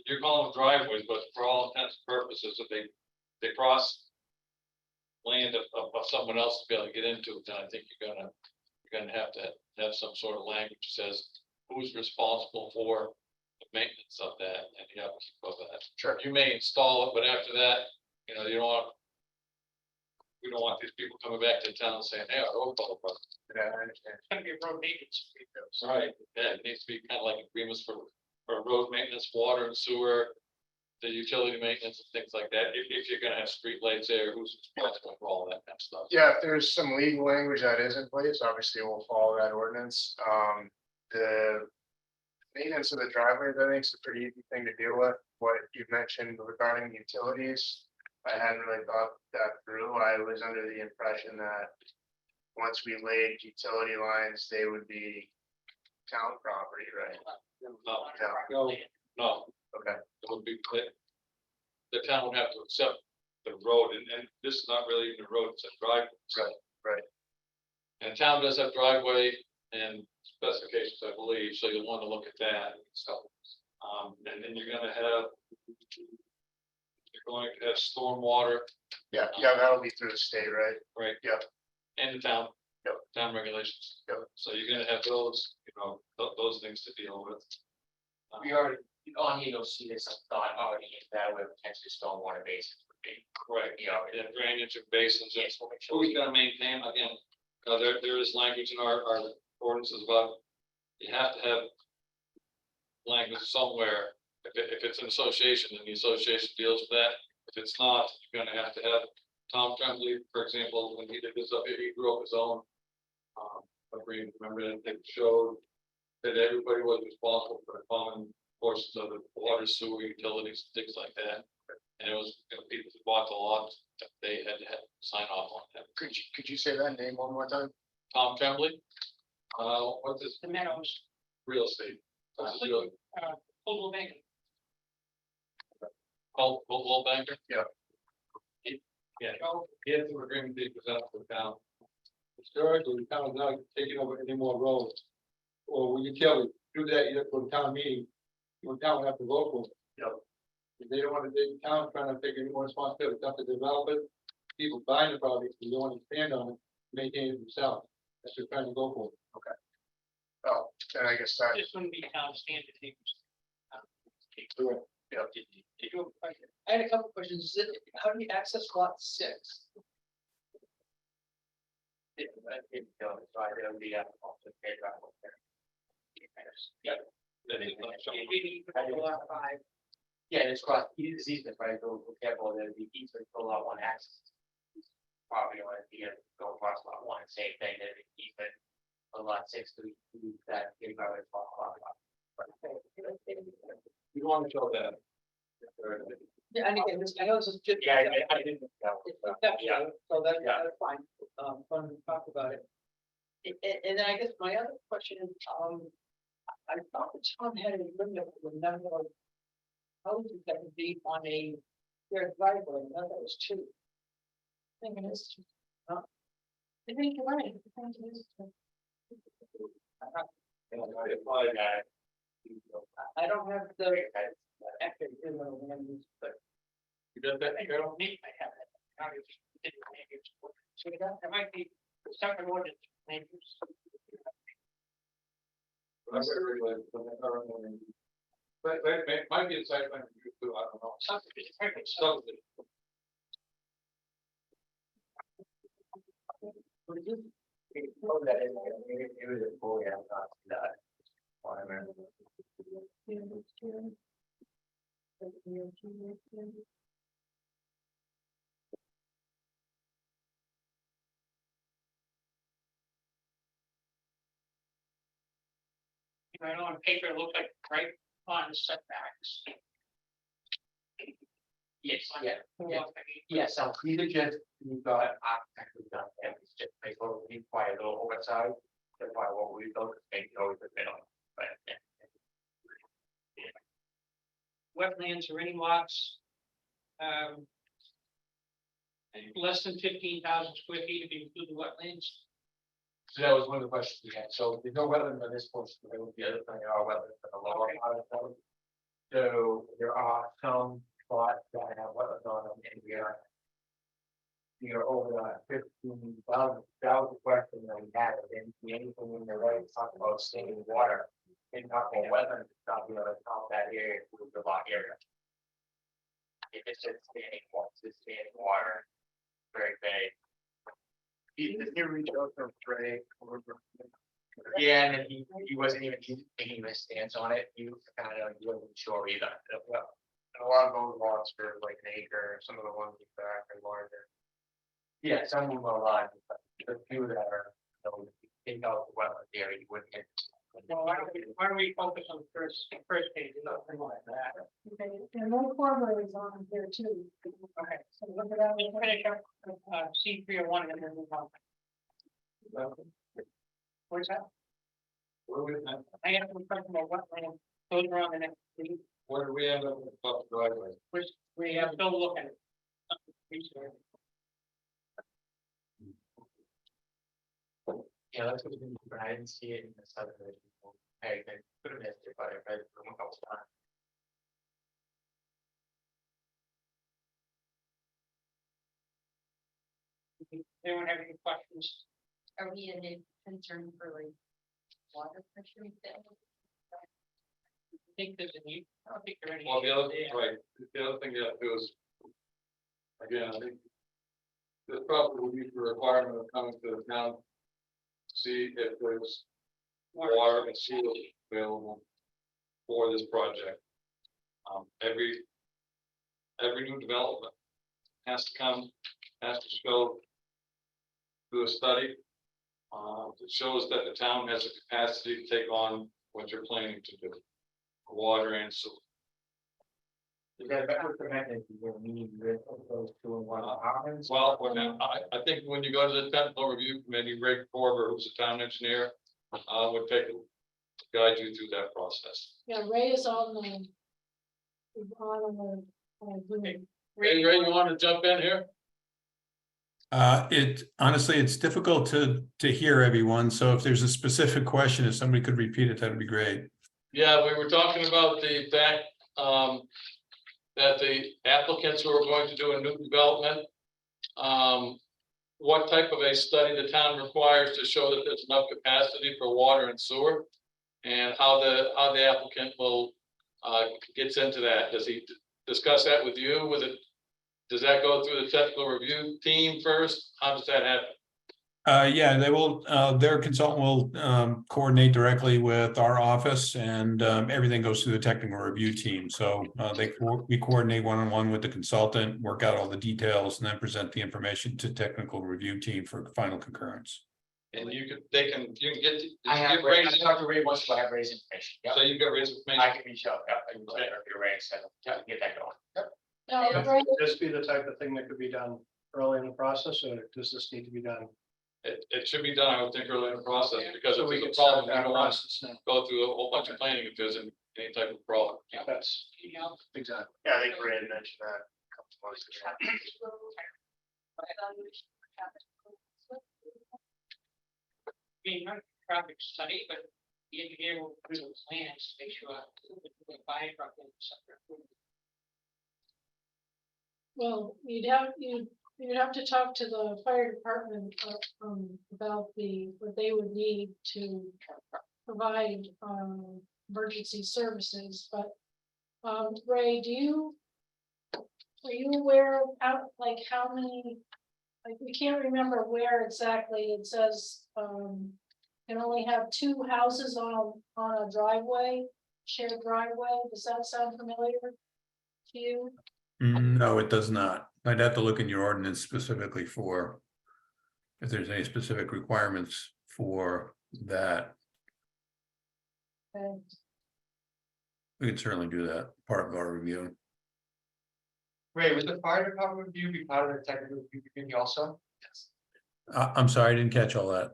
you're calling them driveways, but for all intents and purposes, if they cross land of someone else to be able to get into it, then I think you're gonna have to have some sort of language that says who's responsible for the maintenance of that, and you have to keep up with that. Sure. You may install it, but after that, you know, you don't want, we don't want these people coming back to town saying, hey, our road fell apart. Yeah, I understand. It's gonna be a road maintenance. Right, yeah, it needs to be kind of like agreements for road maintenance, water and sewer, the utility maintenance and things like that. If you're gonna have street lights there, who's responsible for all that kind of stuff? Yeah, if there's some legal language that is in place, obviously we'll follow that ordinance. The maintenance of the driveways, I think is a pretty easy thing to deal with. What you mentioned regarding utilities, I hadn't really thought that through. I was under the impression that once we laid utility lines, they would be town property, right? No, no, Okay, it would be clear. The town would have to accept the road, and this is not really even a road, it's a driveway. right. And town does have driveway and specifications, I believe, so you'll want to look at that and stuff. And then you're gonna have. You're going to have stormwater, Yeah, that'll be through the state, right? right? Yep. And the town. Yep. Town regulations. Yep. So you're gonna have those, you know, those things to deal with. We already, on here, you'll see there's some thought already in that where potentially stormwater basins would be. Right, You know, yeah, drainage and basins, and yes, we'll make sure. who's gonna maintain, again, there is language in our ordinances about, you have to have language somewhere, if it's an association, then the association deals with that. If it's not, you're gonna have to have, Tom Tremblay, for example, when he did this up here, he grew up his own agreement, remember, that they showed that everybody was responsible for the common portions of the water, sewer, utilities, things like that. And it was, you know, people who bought the lot, they had to sign off on that. Could you say that name one more time? Tom Tremblay, what's his The Meadows, real estate? What's his real, Coldwell Bank. Coldwell Banker? Yeah. Yeah, he had some agreement they presented to the town. Historically, the town is not taking over any more roads. Or when you tell me, do that, you have to go to town meeting, the town will have to vote for it. Yep. If they don't want to, the town trying to take any more responsibility, it's up to develop it, people buying the property, they don't want to expand on it, maintain it themselves. That's what they're trying to go for. Oh, then I guess that, This wouldn't be town standard. Correct. Did you have a question? I had a couple questions. How do you access lot 6? Yeah. Then he left some- Lot 5. Yeah, it's cross, it's easement, right, go careful, there'll be easement for lot one access. Property owner, you go across lot one, same thing, there'll be easement for lot 6 to that, give our lot. You want to show that? Yeah, and again, I know this is just. Yeah, I didn't. It's conceptual, so that's, Yeah. that's fine, fun to talk about it. And then I guess my other question is, I thought the town had a limit for the number of houses that would be on a shared driveway, I thought that was 2. I think it is. Huh? I think you're right. I think it is. I don't have the active, but You got that, I don't need, I have it. Now you didn't make it. So there might be separate ordinance. maybe. But it might be a site plan review too, I don't know. Subdivision, perfect. Subdivision. It was a full, yeah, not that. I remember. You know, on paper, it looks like right on setbacks. Yes, yeah, Yeah. yeah, so these are just, we've got architecture done, and it's just, they go, require a little oversight. That's why what we built is make it over the middle, but. Wetlands or any lots. less than 15,000 square feet to be included wetlands. So that was one of the questions we had. So there's no wetland on this portion, but there would be other thing, there are wetlands on the lower part of the road. So there are some spots that have wetlands on them, and we are over the 15,000, that was the question that we had, and anything in the right, talk about standing water. And talk about wetlands, it's not, top that area, through the lot area. If it's just standing water, very vague. Here we go from Ray. Yeah, and then he wasn't even taking a stance on it, he wasn't sure either. And a lot of those lots are like an acre, some of the ones in back are larger. Yeah, some of them are alive, but the few that are, take out the wetland area, you wouldn't get. Well, why don't we focus on the first page, nothing like that. Okay, and no corridor is on here too. Okay. So look at that. We'll finish up, C301 and then move on. What's that? I have some question about wetland, those are on the next page, Where do we end up with the public driveway? which we have still looking. Yeah, that's what we can, but I didn't see it in the subdivision. Hey, they could have missed it, but I read it from a couple times. Anyone have any questions? Are we in a concern for like water pressure? I think there's a need, I don't think there are any. Well, the other, issues there. right, the other thing you have to do is. Again, I think. This probably would be the requirement of coming to the town. See if there's water and sewer available for this project. Every new development has to come, has to show. Do a study. That shows that the town has a capacity to take on what you're planning to do. Water and sewer. Is that recommended, you need rid of those 2 and 1 apartments? Well, I think when you go to the technical review committee, Rick Corber, who's a town engineer, would guide you through that process. Yeah, Ray is on the. Is on the. Hey, Ray, you want to jump in here? Honestly, it's difficult to hear everyone, so if there's a specific question, if somebody could repeat it, that'd be great. Yeah, we were talking about the fact, that the applicants who are going to do a new development. What type of a study the town requires to show that there's enough capacity for water and sewer? And how the applicant will, gets into that. Does he discuss that with you? Does that go through the technical review team first? How does that happen? Yeah, they will, their consultant will coordinate directly with our office, and everything goes through the technical review team. So we coordinate one-on-one with the consultant, work out all the details, and then present the information to technical review team for final concurrence. And you can get. I have, Ray's- I talked to Ray once, but I have Ray's information. Yep. So you've got Ray's information. I can reach out, yep, I can let Ray said, get that going. Yep. No, Ray, This be the type of thing that could be done early in the process, or does this need to be done? It should be done, I would think, early in the process, because So if we there's can a problem, start you that don't want to process now. go through a whole bunch of planning if there's any type of problem. That's Yeah. exactly. Yeah, I think Ray had mentioned that. a couple months ago. Being not a traffic study, but the engineer will do the plans, to make sure the fire truck and stuff. well, you'd have to talk to the fire department about what they would need to provide emergency services, but Ray, are you aware of how many, like, we can't remember where exactly it says, can only have 2 houses on a driveway, shared driveway, does that sound familiar to you? No, it does not. I'd have to look in your ordinance specifically for if there's any specific requirements for that. And We could certainly do that, part of our review. Ray, would the fire department review be part of the technical review committee also? Yes. I'm sorry, I didn't catch all that.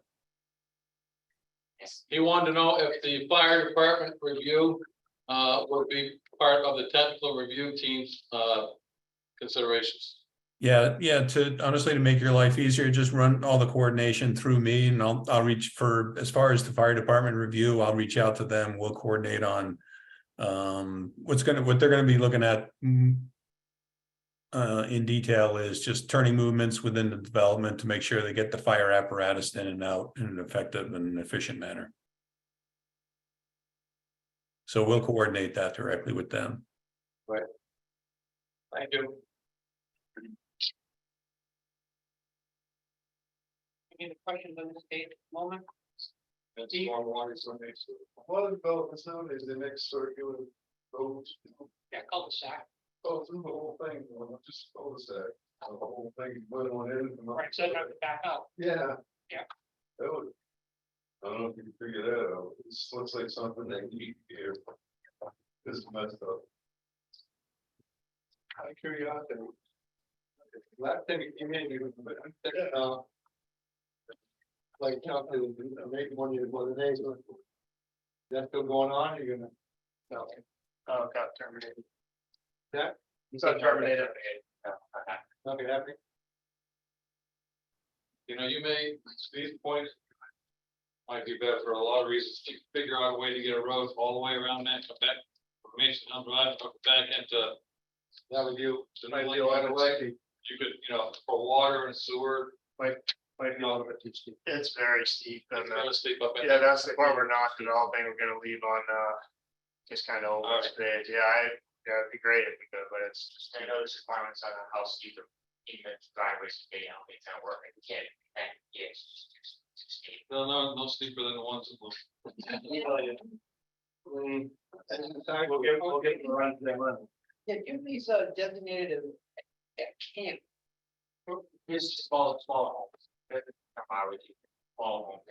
Yes. He wanted to know if the fire department review would be part of the technical review team's considerations. Yeah, to honestly, to make your life easier, just run all the coordination through me and I'll reach for, as far as the fire department review, I'll reach out to them, we'll coordinate on. What they're gonna be looking at. In detail is just turning movements within the development to make sure they get the fire apparatus in and out in an effective and efficient manner. So we'll coordinate that directly with them. Thank you. Any questions on this date at the moment? That's more water, so next. What development zone is the next circular road? Yeah, cul-de-sac, Go through the whole thing, just cul-de-sac, the whole thing, put on it. right, so I have to back up. Yeah. Yeah. That would. I don't know if you can figure that out, this looks like something they need here. This is messed up. Out of curiosity. Last time you came in, you were, like, maybe one of the days. That's still going on, you're gonna? No. Oh, got terminated. That? It's not terminated. Nothing happening? You know, you may, these points. Might be better for a lot of reasons, to figure out a way to get a road all the way around that, come back, from Mason Hill Drive, come back into. That was you. the new line right away. You could, you know, for water and sewer, Might be a little bit too steep. It's very steep and, it's gonna sleep up. yeah, that's the part we're not developing. We're gonna leave on, just kind of Alright. overspace. Yeah, it'd be great if we could, but it's. I know there's requirements on how steep the driveways can be, it's not working. We can't, yes. No steeper than the ones that will. We'll get them around to them. Yeah, give these designated camp. It's small homes. That's how I would do small homes.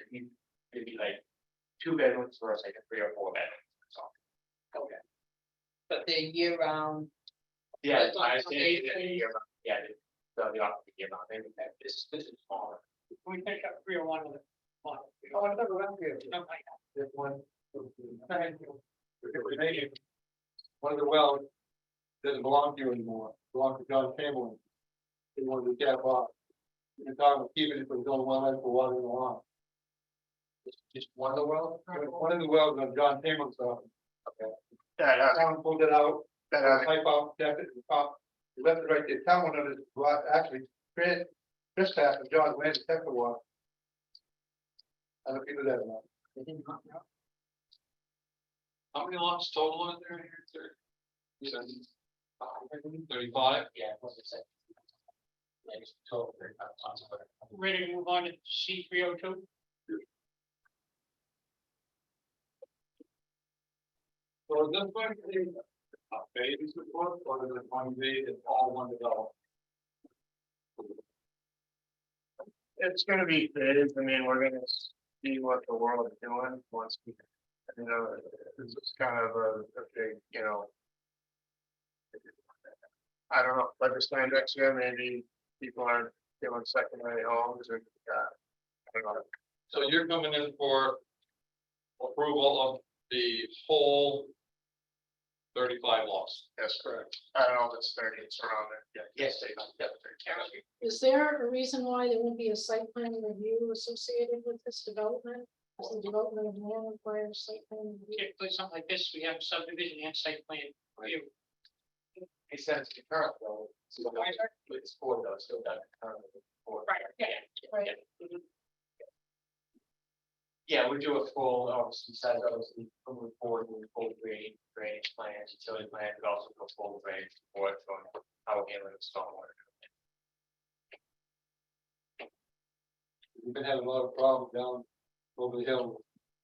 It'd be like 2 bedrooms versus like a 3 or 4 bedrooms. So. Okay. But they're year round. Yeah, That's I not say, something- yeah, the opposite year round. Maybe this is smaller. We pick up 301 of the. Oh, I thought around here. No, This one. One of the wells doesn't belong to you anymore, belongs to John Chamberlain. He wanted to cap off. You can talk about keeping it, but it's only one line for water in the lawn. Just one of the wells? One of the wells on John Chamberlain's office. That The town pulled it out, that that pipe out, kept it, the top. He left it right there, town went under, actually, trespassed on John's land to protect the water. I don't know if you knew that or not. How many lots total in there? 35? Yeah, what's it say? Yeah, it's total 35 tons of it. ready to move on to C302. So is this going to be a phase report, or is it one phase and all one development? it's gonna be phased. I mean, we're gonna see what the world is doing once we, it's just kind of a big, I don't know, like this time next year, maybe people aren't doing secondary homes or, I don't know. So you're coming in for approval of the whole 35 lots. That's correct. I don't know if it's 30, it's around there. Yes, they got that. Is there a reason why there won't be a site plan review associated with this development? Does the development of land require a site plan review? Typically, something like this, we have subdivision and site plan review. He says it's current though. It's for though, still got it current. Right, yeah. Right. Mhm. Yeah, we do a full, obviously, besides obviously, moving forward, with full drainage plans, utility plans, but also go full drainage report showing how we're handling the stormwater. We've been having a lot of problems down over the hill,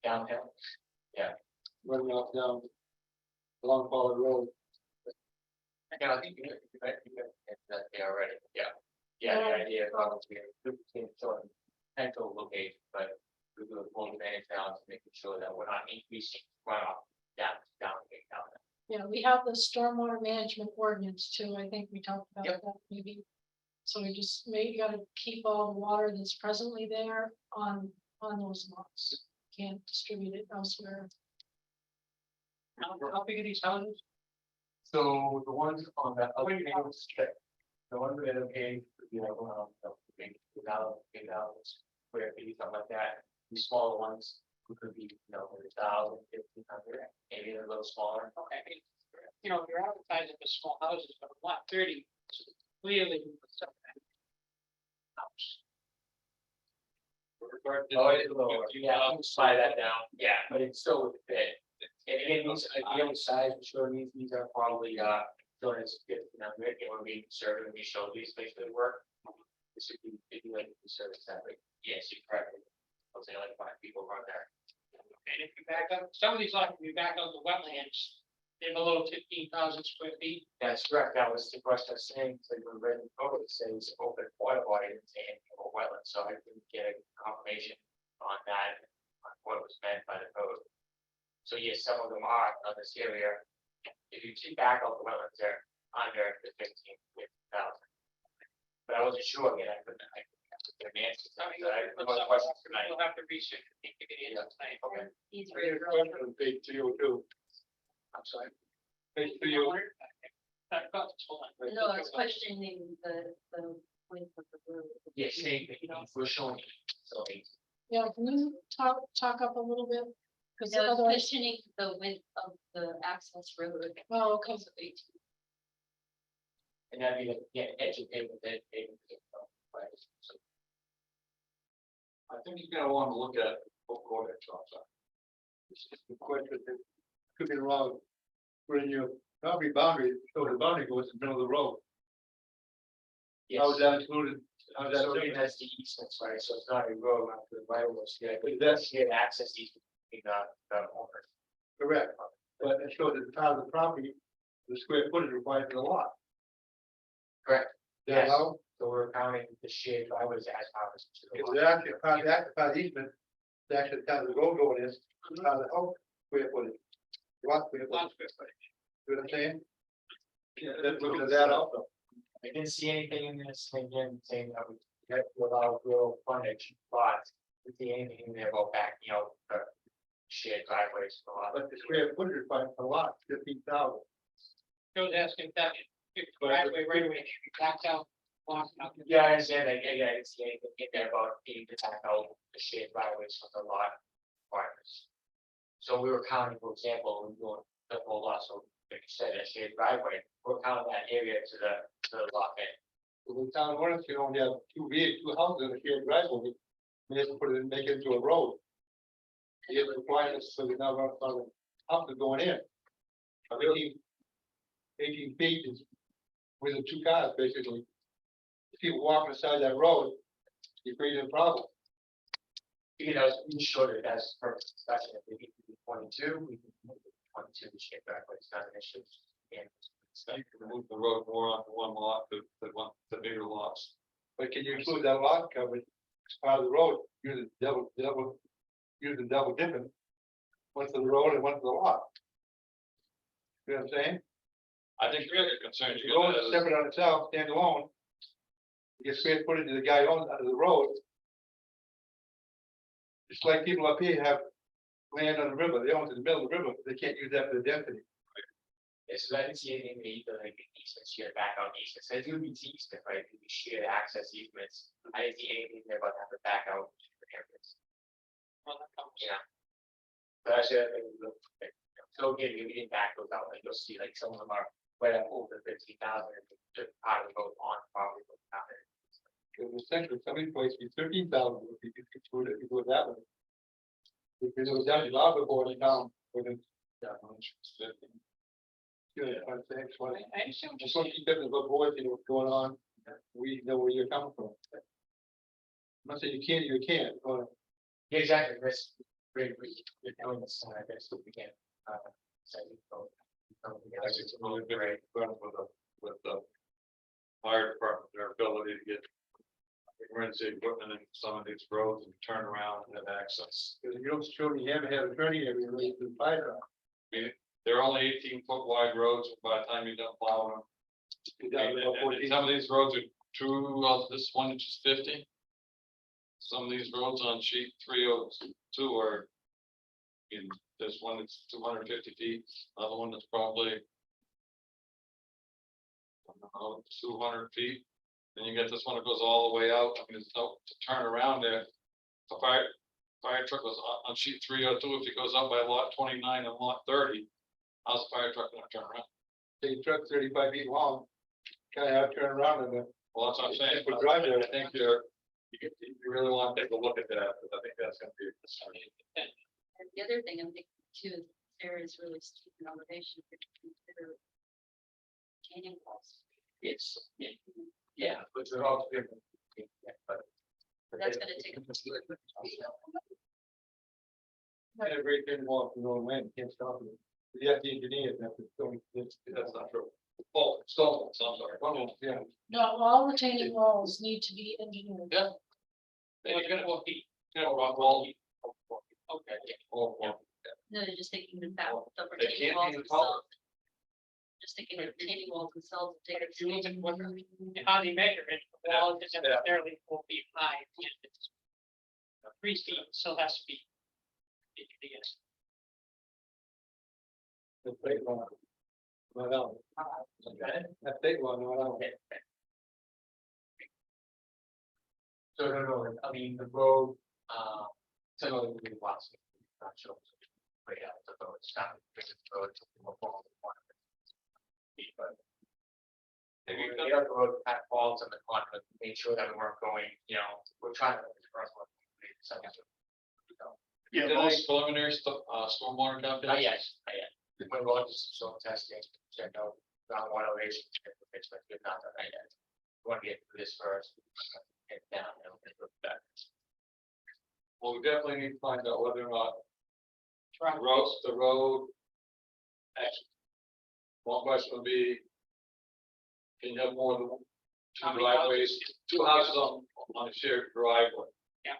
Downhill. running off down Long Pollard Road. Yeah, I think you got that there already, yeah. Yeah, the idea is obviously, duplicating sort of potential location, but we do a full drainage balance, making sure that we're not increasing runoff down. Yeah, we have the stormwater management ordinance too. I think we talked about Yep. that maybe. So we just maybe gotta keep all the water that's presently there on those lots. Can't distribute it elsewhere. How big are these houses? So the ones on that other neighbor's The one that okay, you know, maybe 2,000 square feet, something like that. The smaller ones, could be, you know, 1,000, 1,500, maybe a little smaller. Okay, I mean, you know, you're advertising for small houses, but lot 30, clearly. House. Oh, it's lower, yeah, I'll slide that down, yeah, but it's still would fit. And again, these, the other size, I'm sure these are probably, showing us 1,500, and when we conservative, we show these basically work. This would be, if you like to service that, but yes, you're correct. I'll say like 5 people run there. And if you back up, some of these lots, if you back up the wetlands, they're below 15,000 square feet. That's correct, that was the question I was saying, so we read the code, it says open water body, and say anything about wetlands, so I didn't get a confirmation on that, on what was meant by the code. So yes, some of them are on this area, if you keep back out the wetlands, they're under the 15,000. But I wasn't sure, again, I couldn't get an answer, so I have one question tonight. We'll have to research. and give it an answer tonight. Okay. These I got a are. question on page 302. I'm sorry. Page No, 302. hold on. No, I was questioning the width of the road. Yeah, same, thing, we're showing, so. Yeah, can you talk up a little bit? Because I was otherwise, questioning the width of the access road. oh, okay. Because of 18. And that'd be like, yeah, educate with it. So I think you're gonna wanna look at what Codex talks about. It's just a question that could be wrong. When your property boundary, so the boundary goes in the middle of the road, yes. how is that included? How is that So again, different? that's the easements, right, so it's not a road, not the right of way, yeah, but But that's here access easement, the owner. Correct, but it shows that the part of the property, the square footage required for the lot. Correct. That's Yes. how, So we're counting the shared driveways as ours to the it's lot. actually a part, that's a part of the easement, it's actually the part of the road going in, part of the whole square footage. Lot square Lot footage, square footage. you know what I'm saying? Yeah, that's looking at that also. I didn't see anything in this thing again saying that we have to allow real frontage lots. Didn't see anything in there about backing out the shared driveways for a lot. But the square footage required for the lot, 15,000. Joe's asking if that, if the driveway right away should be backed out, blocked out. Yeah, I understand, I didn't see anything in there about needing to back out the shared driveways from the lot requirements. So we were counting, for example, we were doing the whole lot, so like you said, a shared driveway, we're counting that area to the lot end. The town ordinance, you only have two houses in a shared driveway. You have to put it, make it into a road. You have requirements, so you're not going to houses going in. 18 feet is with the 2 cars, basically. If people walking beside that road, you're creating a problem. You know, we showed it as per discussion, if we need to be 22, we can move it to 22 shared driveway, it's not an issue. And You can move the road more onto one lot, the bigger lots. But can you include that lot coverage as part of the road, using double dipping? One for the road and one for the lot. You know what I'm saying? I think the other concern If you the road got is is, separate on itself, stand alone. You get square footage of the guy owns under the road. It's like people up here have land on the river, they own it in the middle of the river, they can't use that for the density. yeah, so I didn't see anything in either like easements, shared back out easements, so it would be easement, right, it would be shared access easements. I didn't see anything there about having to back out areas. Well, that comes. Yeah. But actually, I think we look, so again, we didn't back those out, like you'll see, like some of them are right up over 15,000, and just part of the road on probably. Because essentially, somebody's place be 13,000 if you exclude it, if you do it that way. If it was done, a lot before the town, within. Yeah, I'm saying, it's funny. I assume Just just, want to keep them as boys, you know what's going on, we know where you're coming from. I'm not saying you can't, but Yeah, exactly, that's great, we're doing this, I guess, we can, say, go. I think it's really big concern with the fire department, their ability to get emergency equipment in some of these roads and turn around and have access. if you don't show me, you haven't had a turning area, really, to fire. They're only 18-foot wide roads by the time you're done plowing them. You're down to about 14. Some of these roads are true, well, this one is 50. Some of these roads on sheet 302 are. There's one that's 250 feet, another one that's probably 200 feet. Then you get this one that goes all the way out, I mean, there's no to turn around there. The fire truck was on sheet 302, if it goes up by lot 29 and lot 30. How's the fire truck gonna turn around? Big truck 35 feet long. Kind of have to turn around and then. Well, that's what I'm saying, If we but drive there, I think you really wanna take a look at that, because I think that's gonna be a concern. And the other thing I'm thinking too, is there is really steep in elevation, if you consider retaining walls. It's, yeah, but they're all different. Yeah, but That's gonna take. And a great thing walk from going land, can't stop it. You have the engineers, have to go, That's not true. Oh, stone, I'm sorry. yeah. No, all retaining walls need to be engineered. Yeah. They're gonna go feet. Rock wall. Okay. Oh, yeah. No, they're just thinking the fact, the They retaining can't walls be taller. themselves. Just thinking the retaining walls themselves. take If you look at what, how they measure it, the wall isn't necessarily 4 feet high. It's 3 feet, still has to be. Yes. The state law. Right on. That state law, no, I don't. So, no, I mean, the road, some of the lots. Not sure. But yeah, the road, it's not, it's a road, it's more formal than one. But. If you get up the road, Pat Falls and the conflict, made sure that we weren't going, we're trying to. Yeah, those preliminary stuff, stormwater calculation. Yes, when we're going to some testing, check out, not one elevation, it's like, you're not that yet. Want to get through this first. Get down, and we'll get back. Well, we definitely need to find out whether or not Right. the road. Actually. One question would be. Can you have more than How two many driveways, two houses on a shared driveway? Yeah.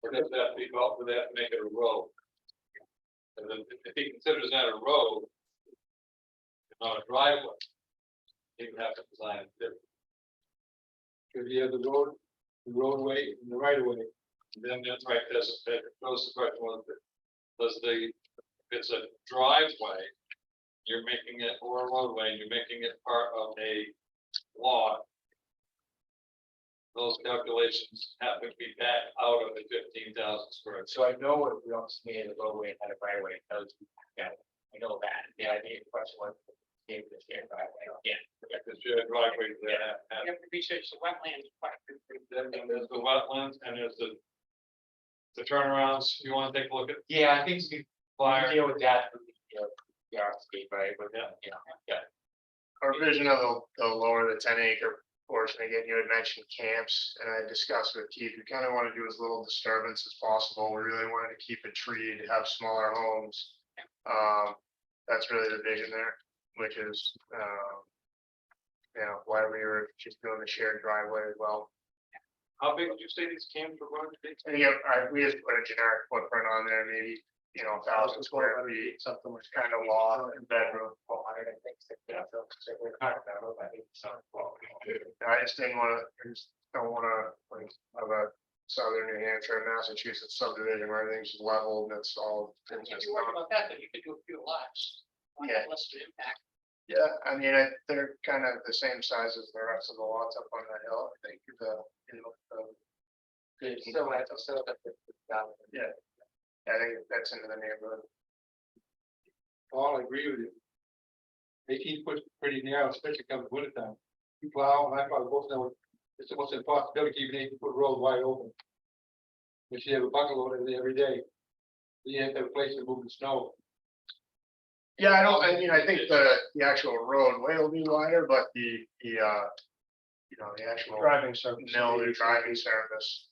Or does that be, well, would that make it a road? And then if he considers that a road. Not a driveway. He would have to design it different. Because you have the roadway and the right of way. Then that's right, there's, that goes the question, was if it's a driveway, you're making it, or a roadway, you're making it part of a lot. Those calculations have to be back out of the 15,000 square. So I know if we also made a roadway and had a right of way, because I know that, the idea, the question was. Gave this shared driveway, again. The shared driveway there, You have to research the wetlands question. and then there's the wetlands, and there's the turnarounds, you wanna take a look at Yeah, I think we fire. deal with that, the RFP, right, but yeah. Our vision of the lower the 10 acre portion, again, you had mentioned camps, and I discussed with Keith, we kind of want to do as little disturbance as possible. We really wanted to keep it treed, have smaller homes. That's really the vision there, which is, why we were just doing the shared driveway as well. How big would you say these camps were going to be? And again, we just put a generic footprint on there, maybe, 1,000 square feet, Something was kind of law and bedroom. 400, I think, so we're kind of, I think, so. I just didn't want to, I just don't want to like have a southern New Hampshire, Massachusetts subdivision where everything's just leveled and it's all. If you worry about that, then you could do a few lots. Yeah. Less of impact. Yeah, I mean, they're kind of the same size as the rest of the lots up on that hill, I think, yeah, I think that's into the neighborhood. Paul, I agree with you. 18 foot pretty narrow, especially come winter time. You plow, and I probably both know, it's almost impossible to keep an 18 foot road wide open. If you have a bucket load every day, you have to have a place to move the snow. Yeah, I think the actual roadway will be wider, but the actual. Driving surface. No, the driving surface,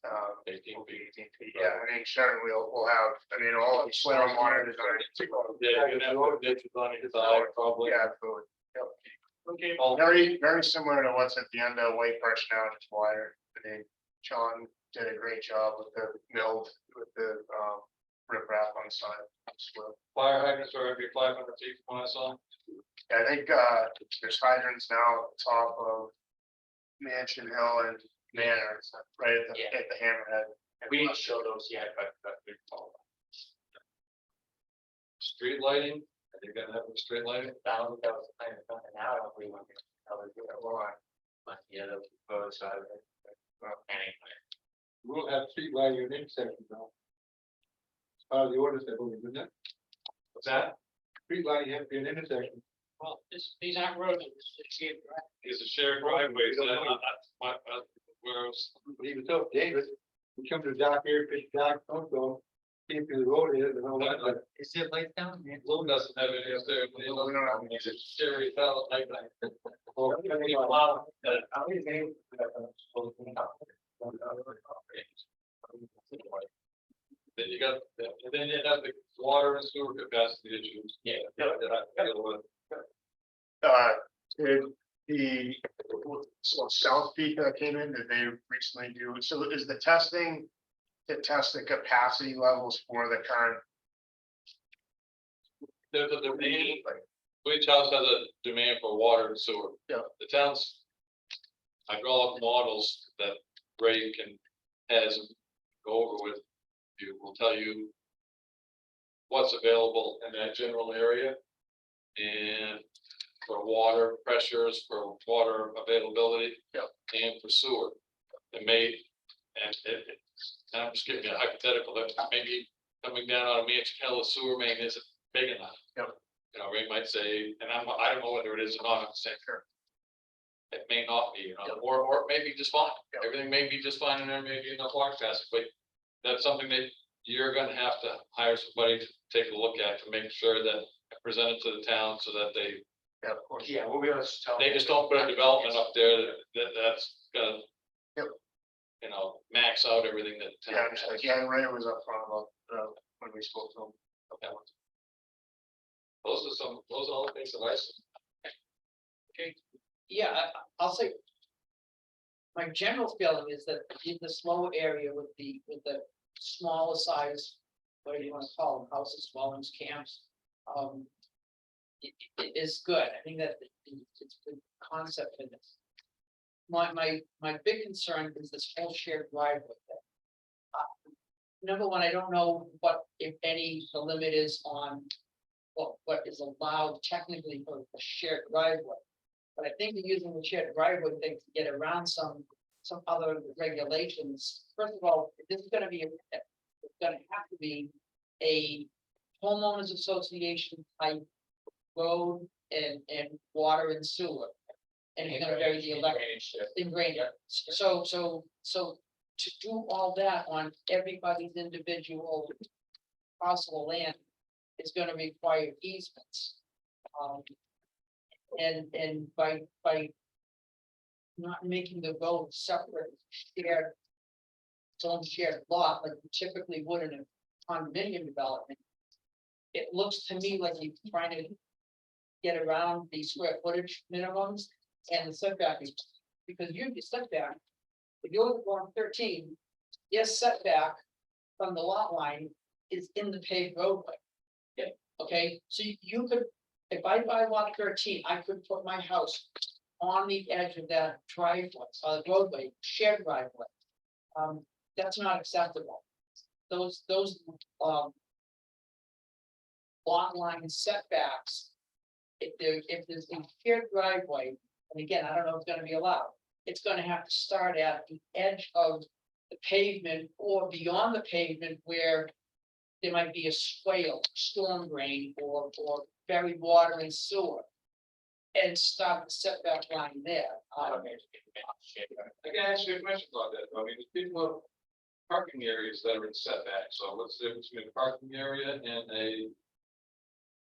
18 will be feet. 18 feet, yeah, I mean, certainly we'll have, all the stormwater design. Yeah, you can have ditches on either side, probably. Yeah, absolutely. Okay. Very, very similar to what's at the end of White Birch now, just wider. I mean, John did a great job with the milled, with the riprap on the side. Fire hydrants are every 500 feet from what I saw. I think there's hydrants now at the top of Mansion Hill and Manor, right at the hammerhead. We didn't show those yet, but we're told. Street lighting, are you gonna have street lighting? That was kind of something now, I don't believe. Probably do it more. But the other both side of it. Anyway. We will have street lighting in intersections now. As part of the orders that we did that, What's that? street lighting has to be an intersection. Well, these aren't roads, it's a shared drive. It's a shared driveway, so whereas Even so, David, we come to a dark area, pitch dark, don't go. See if the road is, and all that, but Is there light down there? Blue doesn't have any up there. We don't have any. It's a shared felt like that. Then you got, and then you have the water and sewer capacity issues. Yeah. Did the, so South Peak that came in, did they recently do, so is the testing to test the capacity levels for the current? There's a demand, each house has a demand for water and sewer. Yeah. The town's hydraulic models that Ray has go over with you will tell you what's available in that general area. And for water pressures, for water availability. Yeah. And for sewer. It may, and I'm just giving you a hypothetical, that maybe coming down out of Manchester sewer main isn't big enough. Yep. You know, Ray might say, and I don't know whether it is or not, I'm saying. It may not be, you know, or it may be just fine. Everything may be just fine and there may be enough water capacity, but that's something that you're gonna have to hire somebody to take a look at to make sure that present it to the town so that they Yeah, of course. Yeah, we'll be able to tell. they just don't put a development up there that's gonna. Yep. You know, max out everything that. the Yeah, town just has. like, yeah, Ray was up front about, when we spoke to him. Yeah. Those are all the things that I see. Yeah, I'll say. My general feeling is that in this lower area with the smaller size, whatever you wanna call them, houses, dwellings, camps. It is good, I think that it's a good concept in this. My big concern is this whole shared driveway thing. Number one, I don't know what, if any, the limit is on what is allowed technically for a shared driveway. But I think you're using the shared driveway thing to get around some other regulations. First of all, this is gonna be, it's gonna have to be a homeowners association type road and water and sewer. And you're gonna vary the electric in Granger. So to do all that on everybody's individual parcel of land is gonna require easements. And by not making the road separate, shared, its own shared lot, like you typically would in a condominium development, it looks to me like you're trying to get around the square footage minimums and the setback, because you get setback. If you're on 13, your setback from the lot line is in the paved roadway. Yeah, okay, so you could, if I buy lot 13, I could put my house on the edge of that driveway, roadway, shared driveway. That's not acceptable. Those lot line setbacks. If there's a shared driveway, and again, I don't know if it's gonna be allowed, it's gonna have to start at the edge of the pavement or beyond the pavement where there might be a swale, storm drain, or buried water and sewer. And stop the setback line there. I can ask you a question about that. I mean, if people have parking areas that are in setback, so what's the difference between a parking area and a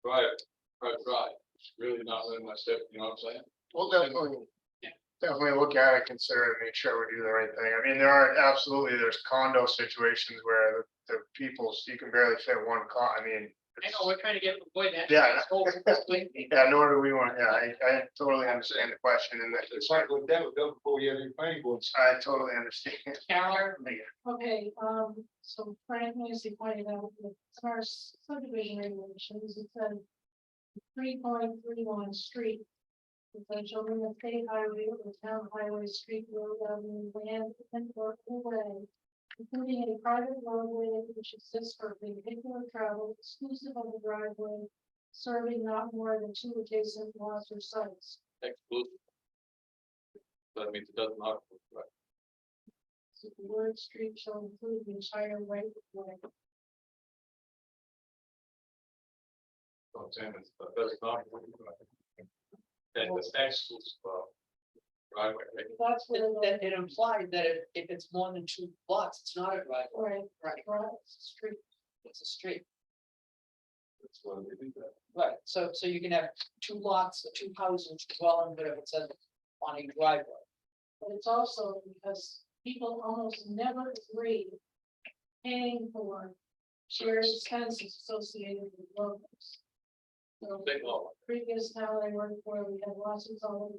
private drive? It's really not really much different, you know what I'm saying? We'll definitely look at it, consider it, make sure we do the right thing. I mean, there's condo situations where the people, you can barely fit one car, I mean. I know, we're trying to get, avoid that. Yeah. This whole thing. Yeah, nor do we want, yeah, I totally understand the question and it's like with them, before you have any planning boards. I totally understand. Carol, Okay, so Frank Lacy pointed out that as far as subdivision regulations, it said 3.31 street. It said children of state highway or town highway, street road, avenue, land, and or way, including a private roadway which exists for vehicular travel exclusive of the driveway, serving not more than 2 adjacent lots or sites. Exclusive. That means it does not. So the word street shall include the entire right of way. So I'm saying it's, that does not. And this excludes, driveway, right? That's where That the, it implied that if it's more than 2 lots, it's not a driveway, right, right, right, it's a street. it's a street. That's why they do that. Right, so you can have 2 lots, 2 houses, dwelling, whatever it says on a driveway. But it's also because people almost never agree paying for shared expenses associated with roads. So Big law. previous town I worked for, we had lawsuits all over.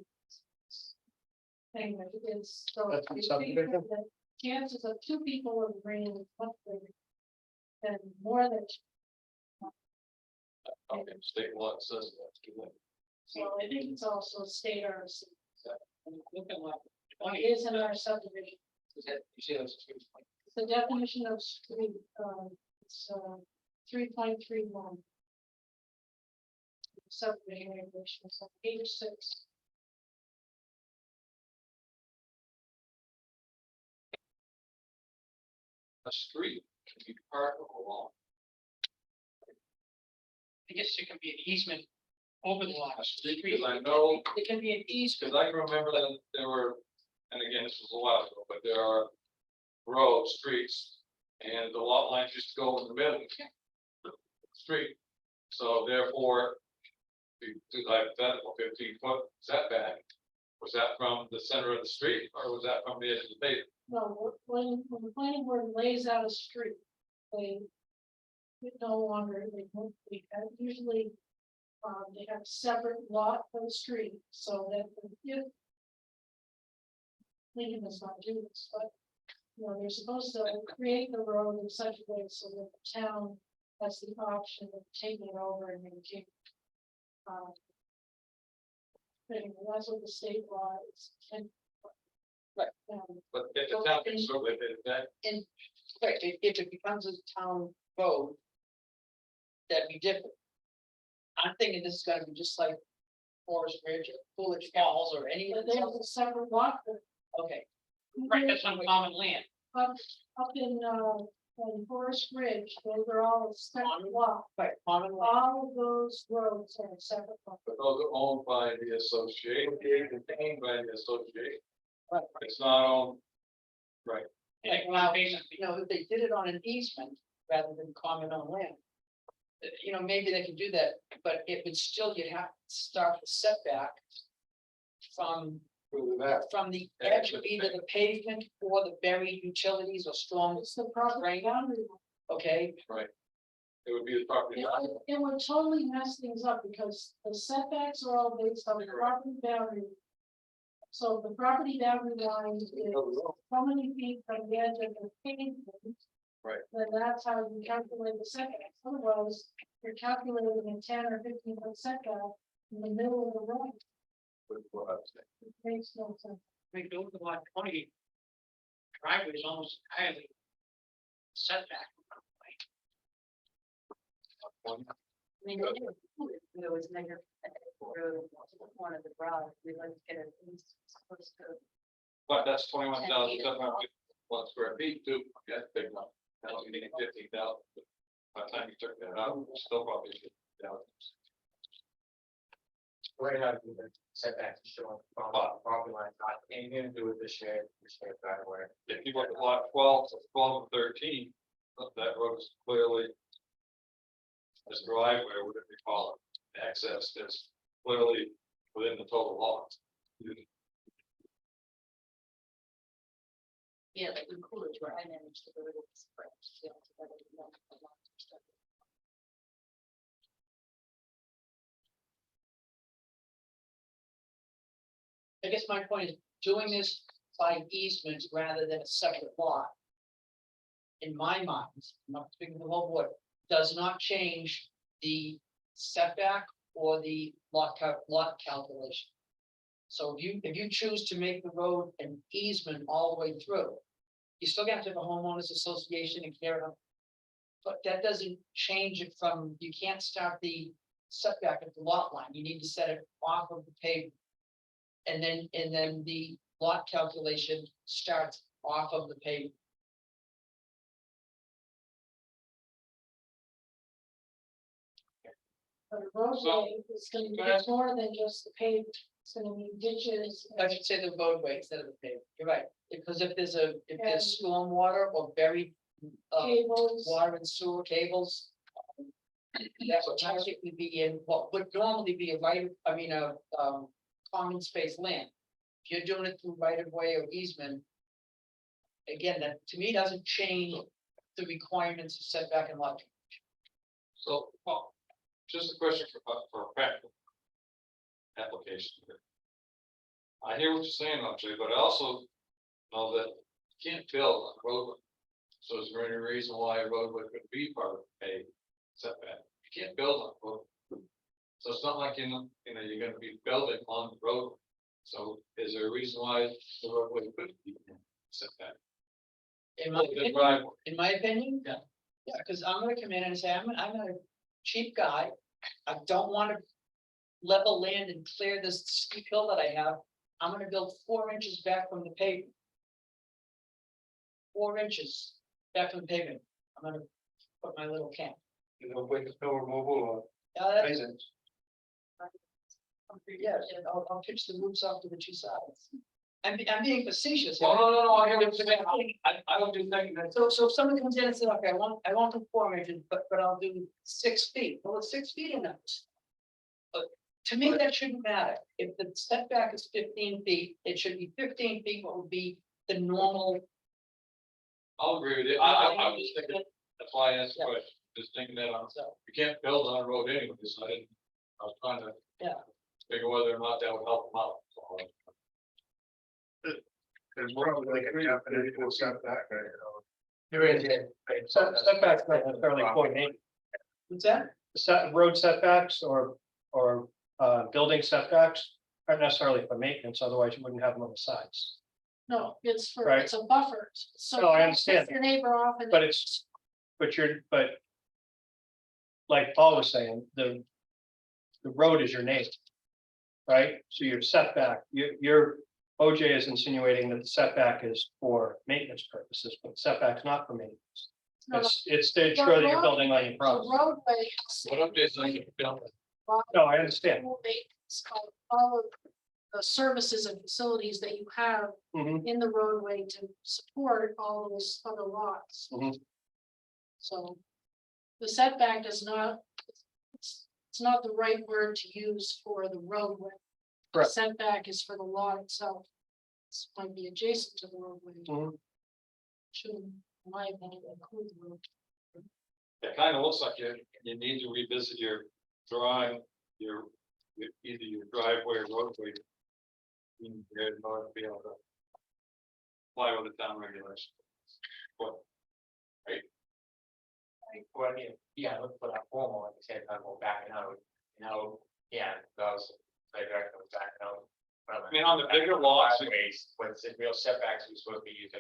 Anyway, it's so. That's in I think subdivision? that the chances of 2 people agreeing is much bigger than more than, Okay, state law says that. so I think it's also state RC. Look at what, It is in our subdivision. You see those streets? The definition of street, it's 3.31. Subdivision regulations, on page 6. A street can be part of a law. I guess it can be an easement over the lot. A street, because I know, It can be an easement, because I can remember that there were, and again, this was a while ago, but there are roads, streets, and the lot lines used to go in the middle of the street. So therefore, the hypothetical 15-foot setback, was that from the center of the street, or was that from the edge of the pavement? No, when the planning board lays out a street, they no longer, they won't, usually, they have a separate lot for the street, so that if Lincoln does not do this, but, you know, they're supposed to create the road in such a way so that the town has the option of taking it over and maintaining. Anyway, that's what the state law is. And, Right. But if the town can sort of, that, right, if it becomes a town road, that'd be different. I'm thinking this is gonna be just like Forest Ridge or Coolidge Falls or any of But the. there's a separate lot for. Okay, Right, that's on common land. Up in Forest Ridge, those are all separate lots. right, common law, All of those roads are separate lots. but those are owned by the association, maintained by the association. right, It's not owned, right? Like, Now, basically, you know, if they did it on an easement rather than common on land. You know, maybe they could do that, but it would still, you'd have to start the setback. From the edge of either the pavement or the buried utilities or strong, It's the property boundary. okay? It would be the property. It would totally mess things up because the setbacks are all based on the property boundary. So the property boundary line is so many feet from the edge of the pavement. Right. Then that's how you calculate the setbacks. Otherwise, you're calculating a 10 or 15-foot setback in the middle of the road. It makes no sense. I mean, go to lot 20. Driveway is almost entirely setback. I mean, it was measured at the road, one of the broad, we like to get at least supposed to. But that's 21,751 square feet too, that's big enough. Now you need 15,000. By the time you took that out, it's still probably 50,000. Right now, the setbacks showing from the property line, not anything to do with the shared driveway. If you look at lot 12, 12 and 13, that road is clearly. This driveway, whatever you call it, access is clearly within the total lot. Yeah, like in Coolidge where I managed to go to this branch. I guess my point is doing this by easement rather than a separate lot. In my mind, I'm not speaking for the whole board, does not change the setback or the lot calculation. So if you choose to make the road an easement all the way through, you still have to have a homeowners association and care of. But that doesn't change it from, you can't start the setback at the lot line, you need to set it off of the pavement. And then the lot calculation starts off of the pavement. But a roadway is gonna be more than just the paved, it's gonna be ditches. I should say the roadway instead of the pavement, you're right, because if there's stormwater or buried. Cables. Water and sewer cables. That would technically be in what would normally be a common space land. If you're doing it through right of way or easement. Again, that to me doesn't change the requirements of setback and lot. So, well, just a question for a practical application. here. I hear what you're saying, Jay, but I also know that you can't build on a roadway. So is there any reason why a roadway could be part of a setback? You can't build on a roadway. So it's not like you're gonna be building on the road. So is there a reason why the roadway could be setback? In my The opinion, driveway. Yeah. Yeah, because I'm gonna come in and say, I'm a cheap guy. I don't wanna level land and clear this steep hill that I have. I'm gonna build 4 inches back from the pavement. 4 inches back from the pavement. I'm gonna put my little camp. You know, with the snow removal or Yeah, that's, maintenance. yeah, and I'll pitch the roofs off to the two sides. I'm being facetious. Oh, no, I hear what you're saying. I don't do thinking that. So if somebody comes in and says, okay, I want the 4 inches, but I'll do 6 feet, well, it's 6 feet enough. But to me, that shouldn't matter, if the setback is 15 feet, it should be 15 feet, what would be the normal. I'll agree with you. I was thinking, that's why I asked the Yeah. question, just thinking that So, you can't build on a road anyway, so I was trying to. Yeah. Figure whether or not that would help them out. So, There's probably like a definition of setback, right? There is, setbacks not necessarily coordinated, what's that? road setbacks or building setbacks aren't necessarily for maintenance, otherwise you wouldn't have them on the sides. No, it's for, Right. it's a buffer, so. No, I you understand. piss Your neighbor off and. But like Paul was saying, the road is your neighbor. Right, so your setback, your OJ is insinuating that the setback is for maintenance purposes, but setback's not for maintenance. No, It's to ensure that you're building on your the property. roadway. What up, Jason? You can build it. No, I understand. All of the services and facilities that you have Mhm. in the roadway to support all those other lots. Mhm. So the setback is not, it's not the right word to use for the roadway. The Correct. Setback is for the lot itself. This might be adjacent to the roadway. Mhm. Shouldn't, in my opinion, include the road. It kind of looks like you need to revisit your drawing, either your driveway or roadway. In order to be able to comply with the town regulations. What? Well, I mean, yeah, let's put out formal, like you said, kind of go back and out, yeah, those, like, goes back and out. I mean, on the bigger lots, Ways, when it's in real setbacks, we're supposed to be using,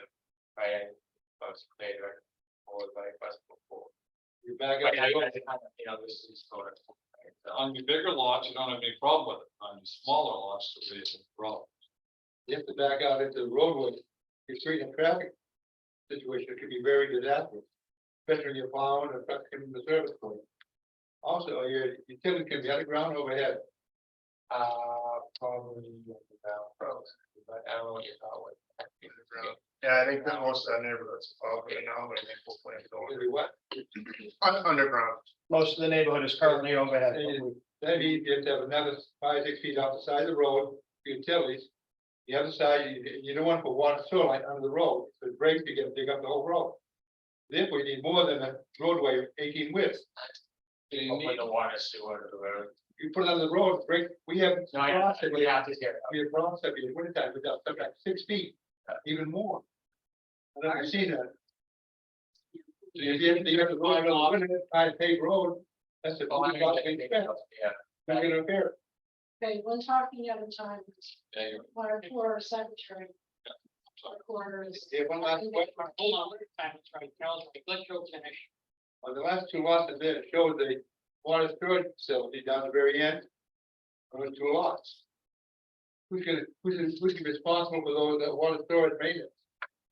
right, folks, later, or like, us before. You back But up. you know, this is sort of. on your bigger lots, you don't have any problem with it. On your smaller lots, there's a problem. You have to back out into the roadway, you're treating a traffic situation, it could be very disastrous. Especially when you're plowing or affecting the service road. Also, your utility can be underground overhead. Probably about pros, but I don't know what you're talking about. Yeah, I think that most of the neighborhoods are right now, but I think we'll plan to go It'll be what? underground. Most of the neighborhood is currently overhead. Then you have to have another 5, 6 feet off the side of the road, for utilities. The other side, you don't want to put water sewer line under the road, so it breaks, you gotta dig up the whole road. Therefore, you need more than a roadway 18 width. With the water sewer, the road. You put it on the road, break, we have. No, I we have to get. We have problems every in winter time, we got stuff like 6 feet, even more. I've never seen that. If you have to go on a winter, high paved road, that's a. Yeah. Not gonna repair. Okay, one talking at a time, Yeah, you're- or secretary. Or is- Yeah, one last question. Hold on, time, it's right, Carol's right, let Joe finish. On the last 2 lots there, it shows the water storage facility down the very end. On the 2 lots. who's responsible for those that water storage maintenance?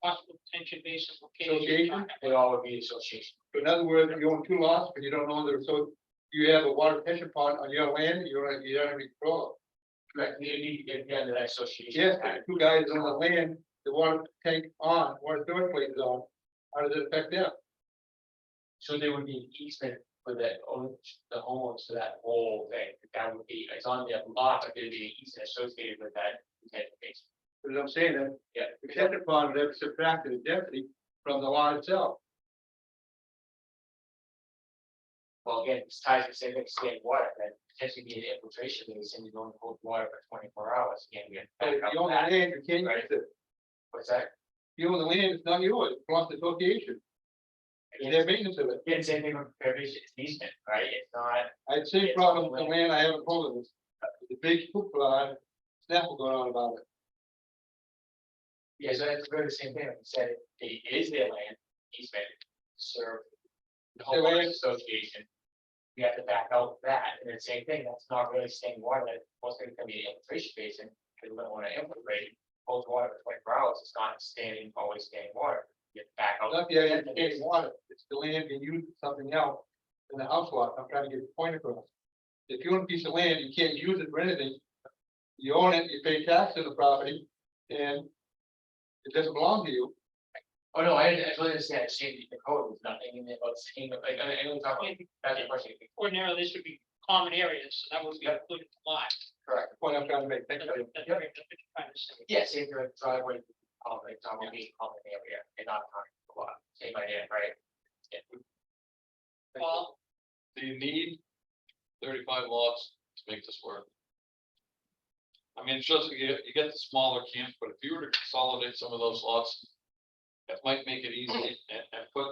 Possible detention basin Association? location. It all would be association. In other words, you own two lots, but you don't own the, so you have a water retention pond on your land, you don't have any control. Correct, you need to get into that association. Yes, but two guys on the land, the water tank on, water storage place is on, how does it affect them? So there would be an easement for the homeowners to that whole thing, that would be, it's on their lot, but there'd be an easement associated with that. detention basin. Because I'm saying that, Yeah. the retention pond would have subtracted the density from the lot itself. Well, again, it's ties to same thing, standing water, then potentially be an infiltration, basin, you don't hold water for 24 hours, again, we have. to But if back up you own the that. land, you can't Right. use it. What's that? You own the land, it's not yours, it belongs to the association. And their maintenance of it. Again, same thing with preservation, it's easement, right, it's not, I had the same problem with the land I haven't told of this. The big hoopla, snaffle going on about it. yeah, so it's really the same thing, like you said, it is their land, easement, serve. The Their land. homeowners association. We have to back out that, and then same thing, that's not really standing water, that most of it's gonna be an infiltration basin, because we don't wanna infiltrate. Holds water for 24 hours, it's not standing, always standing water, you have to back out. Not the idea of getting water, it's the land being used for something else in the house lot, I'm trying to get the point across. If you own a piece of land, you can't use it for anything. You own it, you pay tax on the property, and it doesn't belong to you. Oh, no, I totally understand, it's changing the code, there's nothing in there about saying, like, I know, talk about, that's the question. Ordinarily, this would be common areas, so that would be included in the lot. Correct. The point I'm trying to make, thank you. That's what you're trying to say. Yeah, same direct driveway, like, talking about being common area, and not common lot, same idea, right? Yeah. Well, Do you need 35 lots to make this work? I mean, it's just, you get the smaller camps, but if you were to consolidate some of those lots. That might make it easy and put.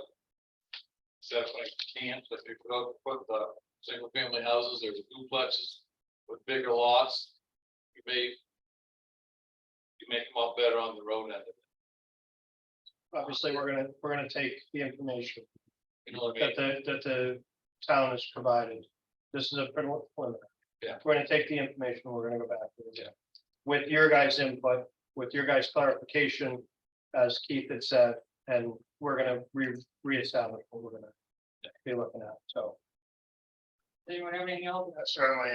Instead of like camps, if you put the single family houses, there's duplexes with bigger lots. You make them up better on the road end of it, Obviously, we're gonna take the information you know what I mean? that the town has provided. This is a preliminary. Yeah. We're gonna take the information, we're gonna go back to it. Yeah. With your guys' input, with your guys' clarification, as Keith had said, and we're gonna reestablish what we're gonna be looking at, so. does anyone have anything else? Certainly,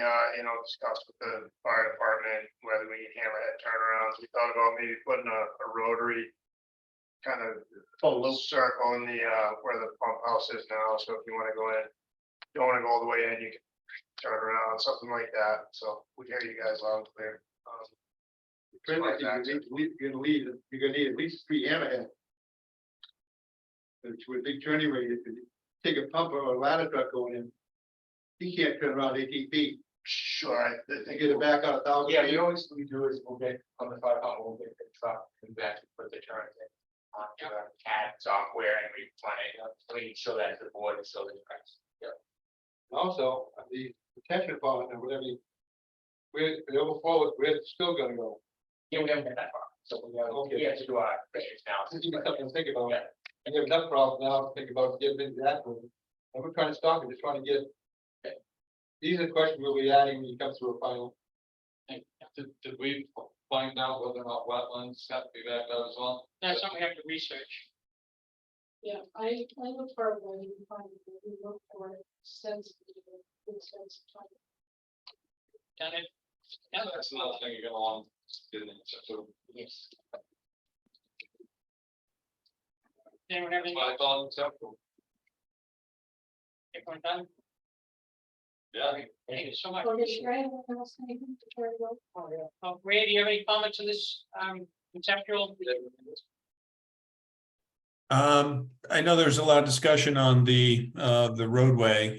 discussed with the fire department, whether we need hammerhead turnarounds, we thought about maybe putting a rotary. Kind of Full loop. circle in the, where the pump house is now, so if you wanna go in, don't wanna go all the way in, you can turn around, something like that, so we hear you guys loud and clear. Pretty much, you're gonna need at least 3 hammerhead. With a big turning radius, if you take a pump or a ladder truck going in. He can't turn around 18 feet, Sure, they get it back out 1,000 Yeah, feet. we always, we do is we'll get on the fire pump, we'll get the truck and back and put the turns in. To our CAD software and we plan it, so we can show that to the board and show the difference. Also, the retention pond and whatever, where the overflow is, where's it still gonna go? Yeah, we haven't got that far, so we have to do our research now. This is something to think about. Yeah. And you have enough problems now to think about getting into that one. And we're trying to stop it, just trying to get. These are the questions we'll be adding when you come through a final. Did we find out whether or not wetlands have to be backed out as well? That's something we have to research. Yeah, I look for when you find, we look for sensitive, time. Done it. Yeah, That's another thing you're gonna want to get into, so Yes. anyone have that's anything? why I thought it's acceptable. Everyone done? Yeah. Thank you so much. Or is there anyone else anything to carry on? Ray, do you have any comments on this, conceptual? I know there's a lot of discussion on the roadway,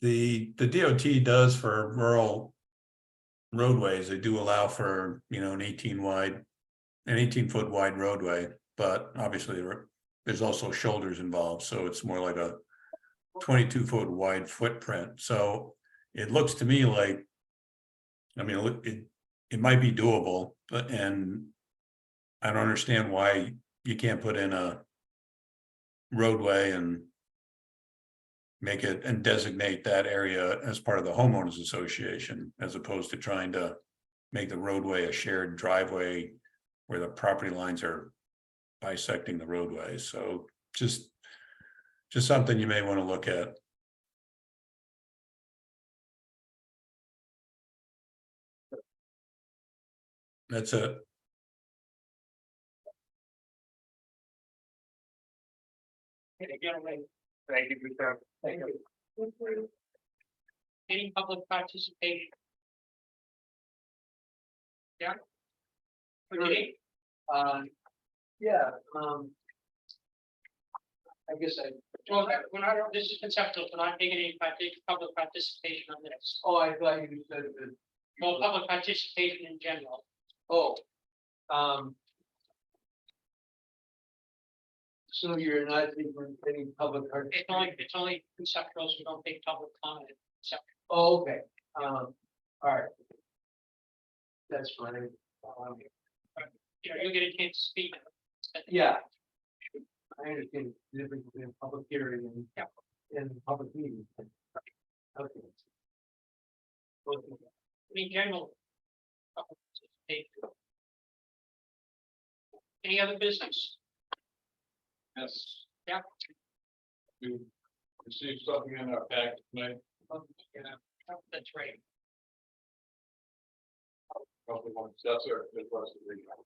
the DOT does for rural roadways, they do allow for, an 18-foot wide roadway, but obviously there's also shoulders involved, so it's more like a 22-foot wide footprint. So it looks to me like, it might be doable, and I don't understand why you can't put in a roadway and make it and designate that area as part of the homeowners association, as opposed to trying to make the roadway a shared driveway where the property lines are bisecting the roadways. So just something you may want to look at. That's it. Thank you, Peter. Thank you. Any public participation? Yeah. Okay, Yeah, I guess well, we're not, this is conceptual, we're not taking any public participation on this, I thought you said that. well, public participation in general. Oh. So you're not taking any public It's only conceptual, so we don't take public comment. Oh, okay, all right. That's fine. You know, you'll get a chance to speak. Yeah. I understand the difference between a public hearing and public meeting. Okay. In general. public participation. Any other business? Yes. Yeah. We received something in our packet tonight. That's right. Probably one, that's our, it was the regional.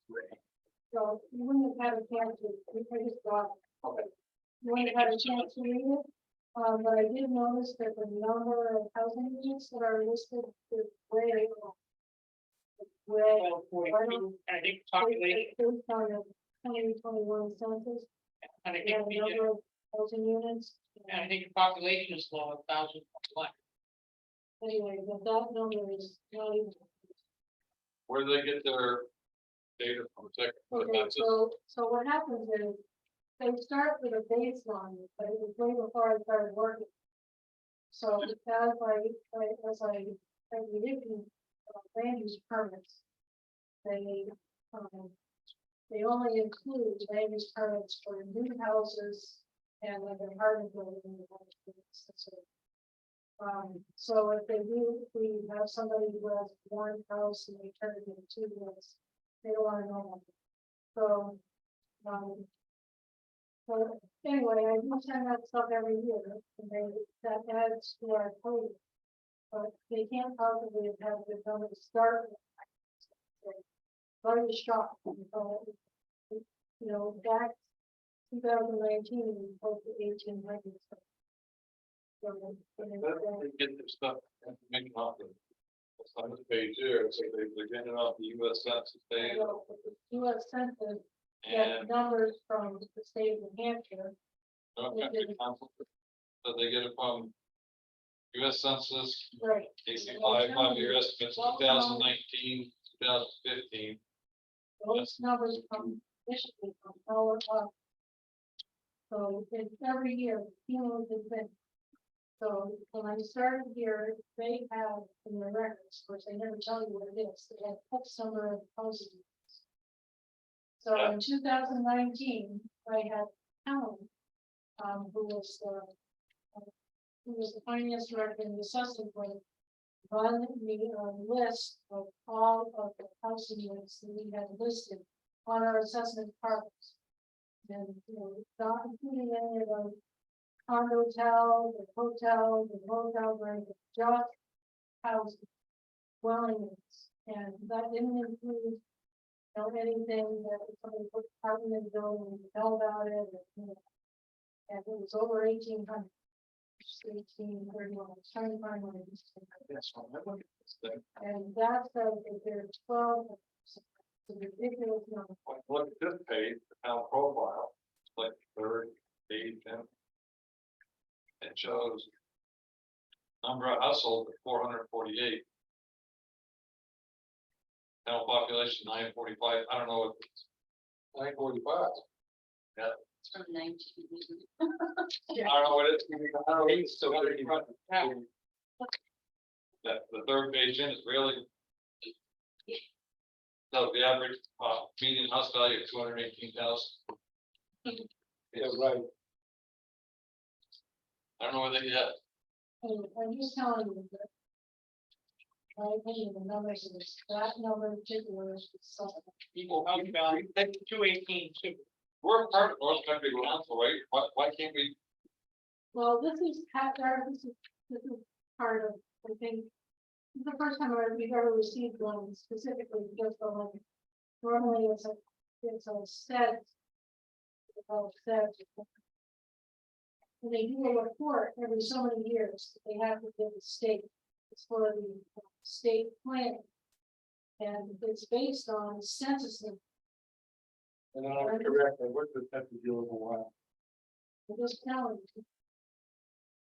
So you wouldn't have had a chance to, I just thought. You wouldn't have had a chance to read it, but I did notice that the number of housing units that are listed is way. Way. Well, 43, and I think population, Based on the 2021 census, and I we think have a we number of housing units. and I think the population is low, 1,000. Anyway, but that number is not even. Where do they get their data from? Okay, so what happens is, they start with a baseline, but it was way before I started working. So as I issue land use permits, they only include land use permits for new houses and like an apartment building. So if we have somebody who has one house and they turn it into two units, they don't want to know about it. So, so anyway, I do send that stuff every year, and that adds to our code. But they can't possibly have the done to start. Very shocked, back 2019, we posted 1,800. They get their stuff information off the. On this page here, so they're getting off the US Census data US Census and. get numbers from the state of New Hampshire. North Country Council. So they get it from US Census, Right. AC 5-year estimates, 2019, 2015. Those numbers come Michigan from all up. So it's every year, cumulative thing. So when I started here, they have in their records, of course, they never tell you what it is, they have X number of housing units. So in 2019, I had Helen, who was the finance director in the assessment board, run me a list of all of the housing units that we had listed on our assessment cards. And, not including any of the condos, the hotels, right, just houses, dwelling units, and that didn't include, anything that somebody put apartment in the building and tell about it, and it was over 1,800. 1831, trying to find one of these. That's what I look at this thing. And that says that there's 12, it's a ridiculous number. Look at this page, the town profile, it's like third page, and it shows number of households, 448. Town population, 945, I don't know what. 945. Yeah. It's from 19. I don't know what it's. I don't know, it's still got it in front. That, the third page in is really. So the average, median house value of 218,000. Yeah, right. I don't know whether you have. And I'm just telling you that. My opinion, the numbers of this, that number in particular is something. People, outbound, 218 too. We're part of North Country Council, right? Why can't we? Well, this is, this is part of, I think, this is the first time we've ever received one specifically just the like, normally it's a set. Well, set. And they do a report every so many years, that they have to give the state, it's for the state plan. And it's based on census, and And I'm correct, I worked with Petra Deal for a while. I'm just telling you.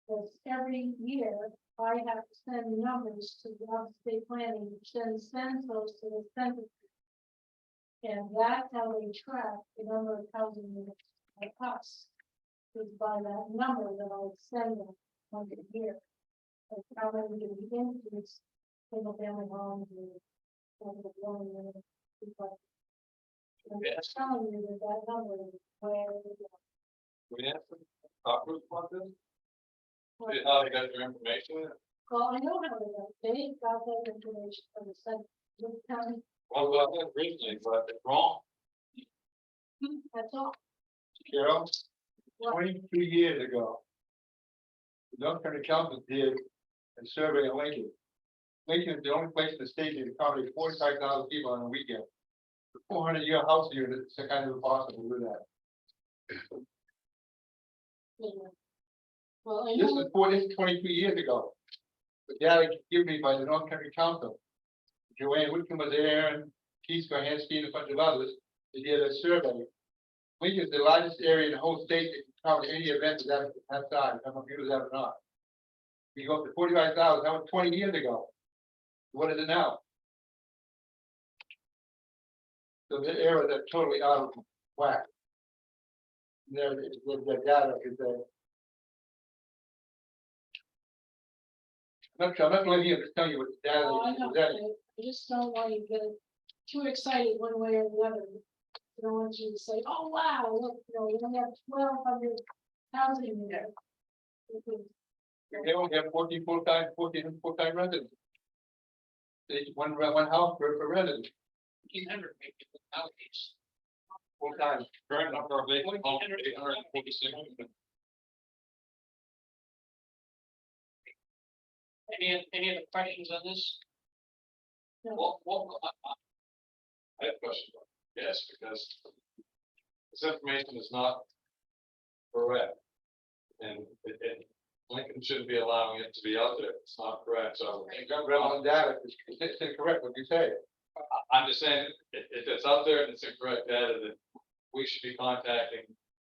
Because every year, I have to send numbers to the state planning, which then sends those to the census. And that's how they track the number of housing units by us. Is by that number that I send them once a year. Like how many do we increase single family homes or the dwelling unit. I'm just telling you that that number is where. We have some talk with about this? Well, How they got their information? well, I know how they got that information from the census county, Well, that's originally, but it's wrong. that's all. Carol, What? 22 years ago. The North Country Council did a survey of Lincoln. Lincoln is the only place in the state that accommodates 45,000 people on a weekend. The 400-year house unit, it's kind of impossible to do that. Yeah. Well, I This know, is 22 years ago. The data given me by the North Country Council. Joanne Whitcomb was there, and Keith Johansky and a bunch of others. They did a survey. Lincoln is the largest area in the whole state that can cover any event of that size. I don't know if you know that or not. You go up to 45,000, that was 20 years ago. What is it now? So the areas are totally out of whack. There, the data is there. I'm not going to tell you what the data well, I is know, presenting. I just don't want you to get too excited one way or the other. I don't want you to say, oh, wow, look, we only have 1,200 housing units. Because They only have 14 full-time residents. They, one house per resident, 1,500 maybe nowadays. full-time. Current number of vacant homes, 846. Any other questions on this? I have a question. Yes, because this information is not correct. And Lincoln shouldn't be allowing it to be out there. It's not correct. So You got relevant data, it's incorrect what you say. I'm just saying, if it's out there and it's incorrect data, then we should be contacting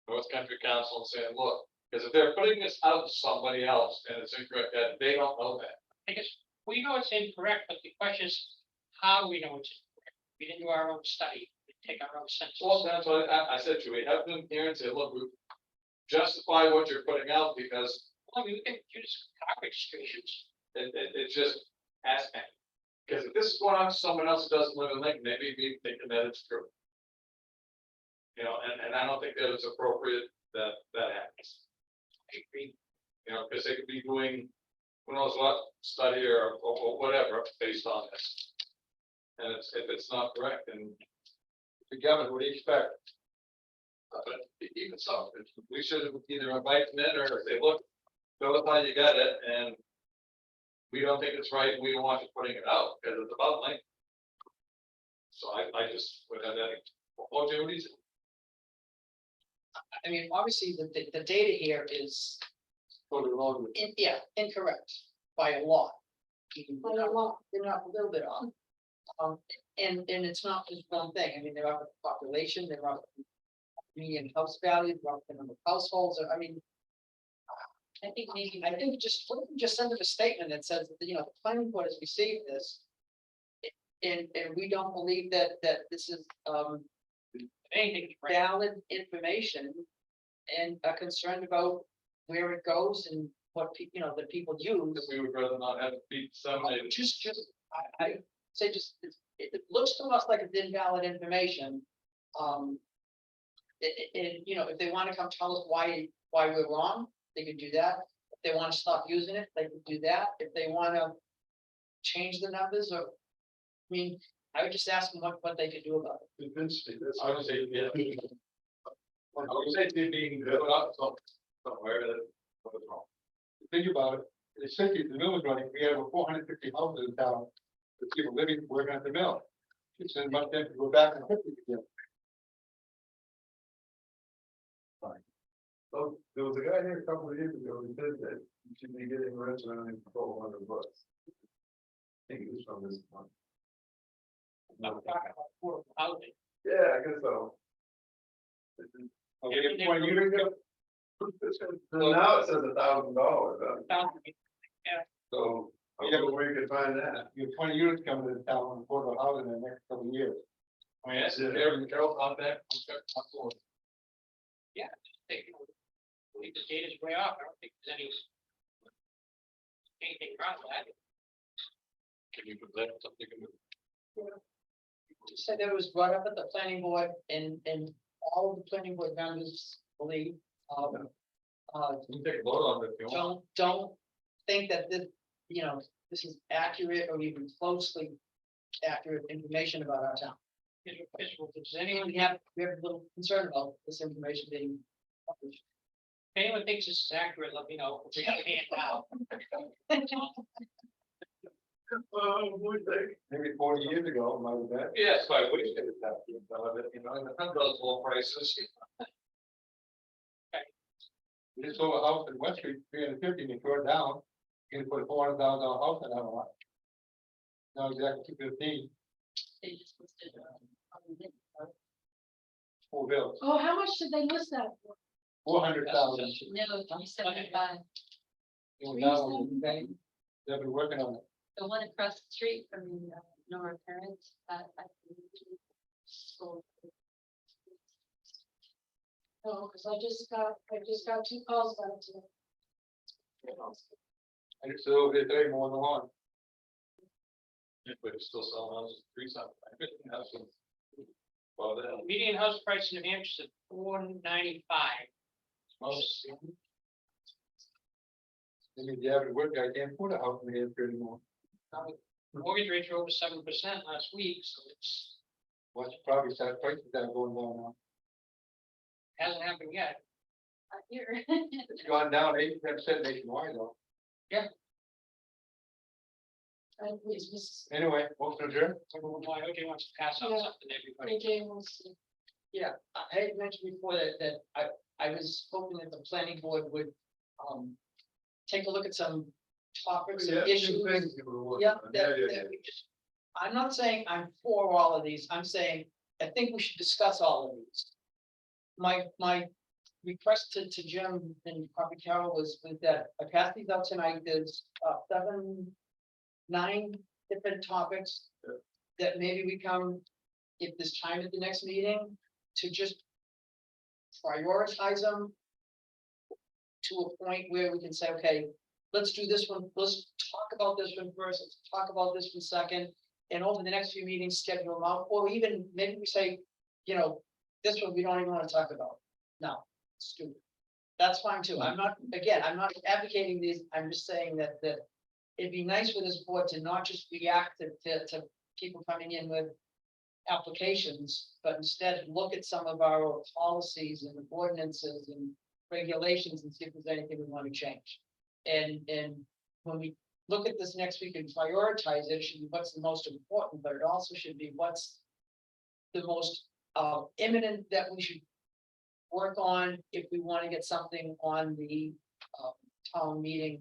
North Country Council and saying, look, because if they're putting this out to somebody else and it's incorrect data, they don't know that. I guess we know it's incorrect, but the question is, how do we know it's incorrect? We didn't do our own study, we didn't take our own census. Well, that's what I said to you. We have them here and say, look, we justify what you're putting out because I mean, we can use car registrations. it's just asking. Because if this is going on to someone else who doesn't live in Lincoln, they may be thinking that it's true. You know, and I don't think that it's appropriate that happens. I agree. You know, because they could be doing who knows what study or whatever based on this. And if it's not correct, then The government, what do you expect? but even so, we should either invite them in or say, look, fill us how you got it, and we don't think it's right, we don't want you putting it out, because it's about length. So I just would have that, what do you? I mean, obviously, the data here is, Totally wrong with it. incorrect by a lot. By a lot. They're not a little bit off. And it's not just one thing, I mean, they're up with the population, they're up with median house value, they're up with the number of households, I mean. I think just send them a statement that says, that, the planning board has received this. And we don't believe that this is, Anything. valid information. And are concerned about where it goes and what the people use. We would rather not have it be disseminated. I say it looks to us like it's invalid information. If they want to come tell us why we're wrong, they can do that. they wanna stop using it, they can do that, if they wanna. Change the numbers, or, I mean, I would just ask them what they could do about it. I would say, yeah. I would say they're being built up somewhere that, what's wrong? Think about it, the city, the mill is running, we have 450 houses in town. The people living, working at the mill. It's in much time to go back and fix it again. So there was a guy here a couple of years ago, who said that you should be getting rents around $1,200. I think it was from this one. I'm talking about affordable housing. Yeah, I guess so. Okay, 20 years ago, Now it says $1,000, Thousand, so I don't know where you can find that. you have 20 units coming to the town on affordable housing in the next couple of years. I mean, that's it, Carol, on that. they- I think the data's way off. I don't think there's anything wrong with that. Can you present something? So that was brought up at the planning board, and all of the planning board members believe, You can take a vote on it if you want. don't think that this, you know, this is accurate or even closely accurate information about our town. Does anyone, We have a little concern about this information being published. if anyone thinks this is accurate, let me know. We have a hand out. Maybe 40 years ago, might have been. Yes, I wish it was that, you know, the those low prices. We just sold a house in West Street, 350, and they tore it down. You can put a $400,000 house in that lot. Now exactly 215, They just listed, on the list, full bills, Oh, how much did they list that for? 400,000. no, 375, They've been working on it. the one across the street from Nora Parents, I sold. Oh, because I just got 2 calls about it today. I just said over there today, more than one. But it's still selling houses, 3 something. I couldn't have some. Well, then, Median house price in New Hampshire is $495. most, Maybe the average work guy can't afford a house in the area anymore. Mortgage rates are over 7% last week, so it's, Watch probably start prices that are going down now. hasn't happened yet. Here. It's gone down 8% nationwide though. And it's Miss Anyway, motion adjourned. Why, OJ wants to pass on Yeah. something to everybody. AJ wants to. Yeah, I had mentioned before that I was hoping that the planning board would, take a look at some topics and issues. Yeah, that we just, I'm not saying I'm for all of these, I'm saying, I think we should discuss all of these. My request to Jim and probably Carol was that I passed these out tonight, there's 9 different topics. That maybe we come, if there's time at the next meeting, to just prioritize them. To a point where we can say, okay, let's do this one, let's talk about this one first, let's talk about this one second. And over the next few meetings, schedule them out, or even maybe we say, you know, this one we don't even want to talk about. No, it's stupid. That's fine too. I'm not advocating these, I'm just saying that it'd be nice for this board to not just react to people coming in with applications, but instead look at some of our policies and ordinances and regulations and see if there's anything we want to change. And when we look at this next week and prioritize it, it should be what's the most important, but it also should be what's the most imminent that we should work on if we want to get something on the town meeting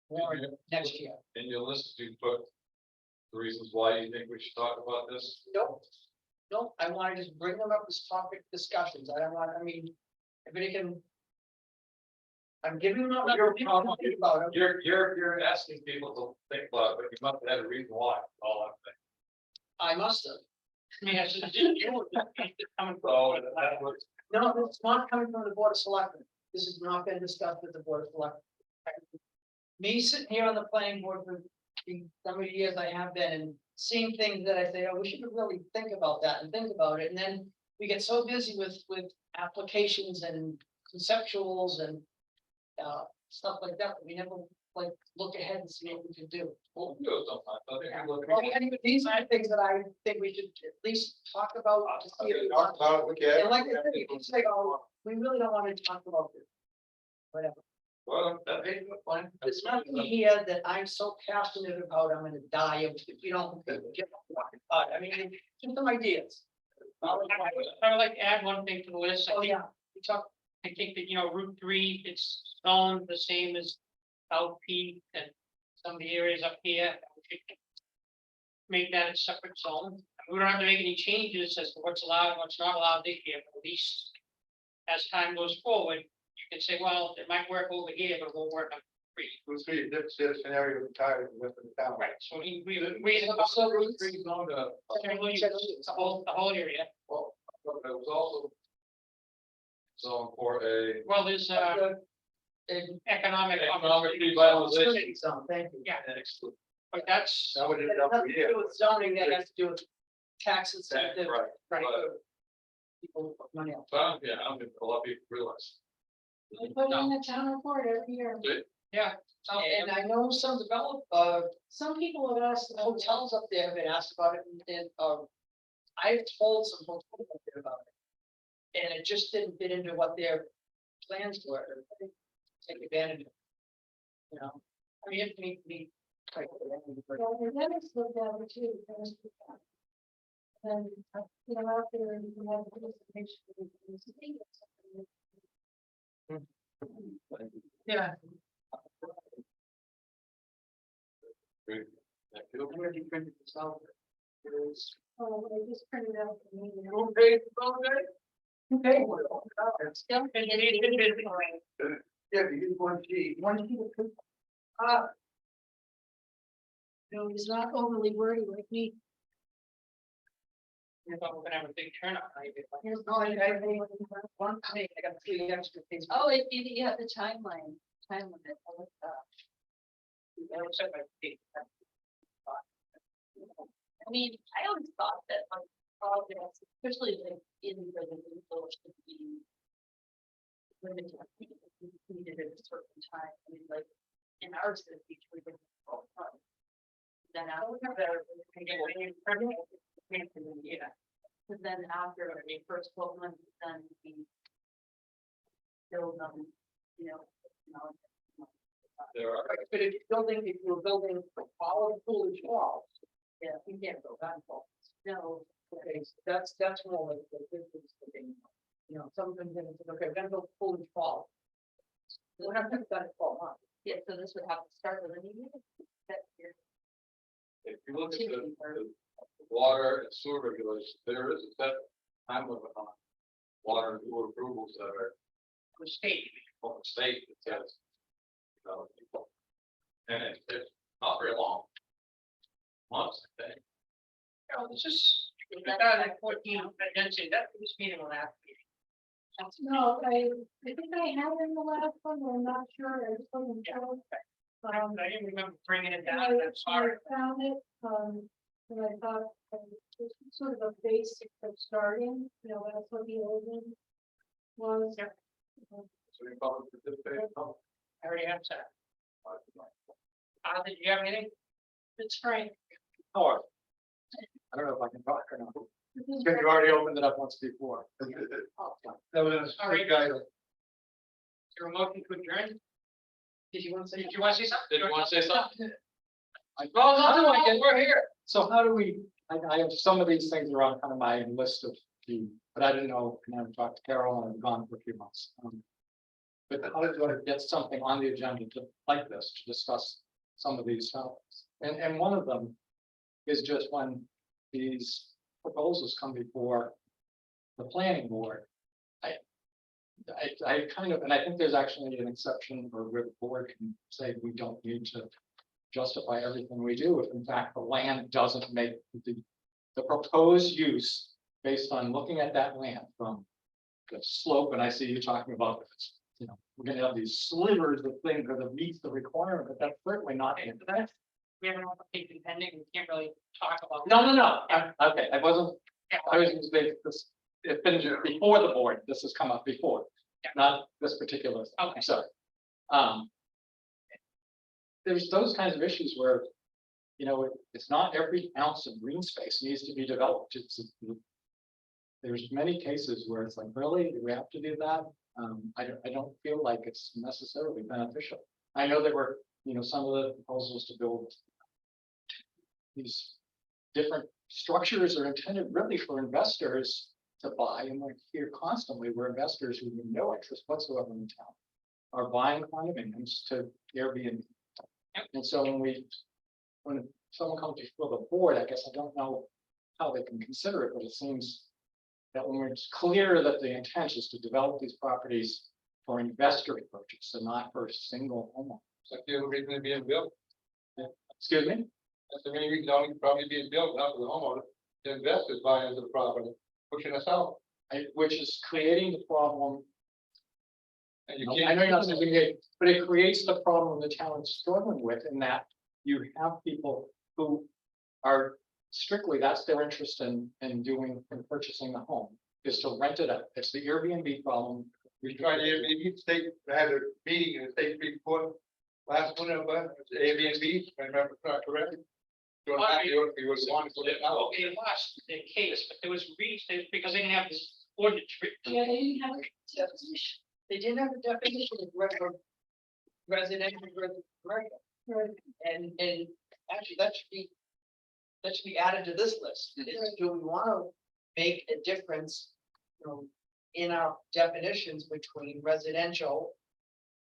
warrant next year. in your list, you put the reasons why you think we should talk about this. Nope, I want to just bring them up as topic discussions. I don't want, I mean, everybody can. I'm giving them up. You're people can think about it. You're asking people to think about it, but you must have had a reason why, all I'm saying. I must have. Yeah, so it's coming So from- that was, No, it's not coming from the Board of Selectmen. This has not been discussed with the Board of Selectmen. Me sitting here on the planning board for so many years I have been and seeing things that I say, oh, we should really think about that and think about it. And then we get so busy with applications and conceptuals and stuff like that, but we never like look ahead and see what we can do. Well, we do it sometimes, I think we look. Well, anyway, these are things that I think we should at least talk about to see if Okay, we talk want. about it, look at it. And like I said, it's like, oh, we really don't want to talk about this. Whatever. Well, that ain't fine. There's nothing here that I'm so passionate about, I'm gonna die if you don't get. I mean, just some ideas. I would like to add one thing to the list. I Oh, think yeah, we talk, I think that, Route 3, it's zoned the same as South Peak and some of the areas up here. We should make that a separate zone. We don't have to make any changes as to what's allowed, and what's not allowed this year, but at least as time goes forward, you can say, well, it might work over here, but it won't work on 3. We'll see, this scenario retired in the rest of the town. Right, so we Also, Route 3 is on the, the whole area. well, but it was also. Zone for a. Well, there's and. economic. Economic opportunities. revitalization. Zone, thank you. Yeah. Excellent. But that's, That would It end has up nothing to here. do with zoning, that has to do with taxes. Right, Right. but, People put money out. yeah, I don't think a lot of people realize. We put it in the town report every year. yeah. And I know some Some people have asked. the hotels up there have been asked about it, I've told some hotels up there about it. And it just didn't fit into what their plans were, to take advantage of. You know, I mean, it need to be. Well, the dentist looked at it too. the dentist looked at it. And, out there, and you have to make sure that it's a thing, it's something Yeah. Great. Thank you. I'm gonna be printing this out. There's- Oh, I just printed out for me. Okay, okay. Okay. Yeah, you use one sheet. One sheet of paper. No, he's not overly wordy like me. I thought we're gonna have a big turnout. Here's no, I got 3 extra things. Oh, you have the time limit. I looked up. I mean, I always thought that like projects, especially like in residential, should be limited, completed at a certain time. I mean, like in our city, we did all the time. Then after, yeah, but then after the first 12 months, then we build them, There are. But if you're building all of Coolidge walls, yeah, you can't go that far. no, Okay, so that's more like the business thing. Some of them, okay, we're gonna build Coolidge Wall. We're not gonna do that in 12 months. yeah, so this would have to start with a new unit. That's your. If you look at the water and sewer regulations, there is a set time limit on water and sewer approvals that are The state. from the state that says. People. And it's not very long. Months, I think. This is 2014, agency, that this meeting will have. No, I think I had it in the last one, but I'm not sure, I just wasn't sure. I didn't remember bringing it I down, I'm sorry. found it, and I thought, this was sort of a basic of starting, that's what the old one was. Yep. So we probably participate. No. I already have that. Did you have anything? It's Frank. I don't know if I can talk or not. This is Because you already opened it up once before. That was a quick guy. Your motion to adjourn? Did you want to say? Did you want to say something? Did you want to say something? Well, no, we're here. So how do we, I have some of these things are on kind of my list of but I didn't know, and I've talked to Carol and I've gone for a few months. But how do I get something on the agenda like this to discuss some of these topics? And one of them is just when these proposals come before the planning board. I kind of, and I think there's actually an exception where the board can say we don't need to justify everything we do if in fact the land doesn't make the proposed use based on looking at that land from the slope, and I see you talking about this, we're gonna have these slivers of things that it meets the requirement, but that's certainly not into that. We have an application pending, we can't really talk about. No. Okay, I wasn't, I was gonna say this, it's been before the board, this has come up before, not this particular, Okay. sorry. there's those kinds of issues where, you know, it's not every ounce of green space needs to be developed. There's many cases where it's like, really, do we have to do that? I don't feel like it's necessarily beneficial. I know there were, you know, some of the proposals to build these different structures are intended really for investors to buy, and like here constantly, where investors who have no interest whatsoever in town are buying condominiums to Airbnb. And so when someone comes before the board, I guess I don't know how they can consider it, but it seems that when it's clear that the intent is to develop these properties for investor purchase and not for a single homeowner. That's the only reason they're being built. Excuse me? That's the main reason only probably being built, not for the homeowner. The investors buying into the property, pushing us out. Which is creating the problem. And you I can't. know you're not saying it, but it creates the problem the town is struggling with in that you have people who are strictly, that's their interest in doing and purchasing the home, is to rent it out. It's the Airbnb problem. We tried Airbnb, state, I had a meeting in the state report last winter, but it's Airbnb, if I remember correctly. Don't have to, you was wanting to put it out. Okay, lost the case, but there was reasons, because they didn't have this ordinance written. Yeah, they didn't have a Definition. They didn't have a definition of residential versus commercial. Right. And actually, that should be added to this list. Is, do we want to make a difference, you know, in our definitions between residential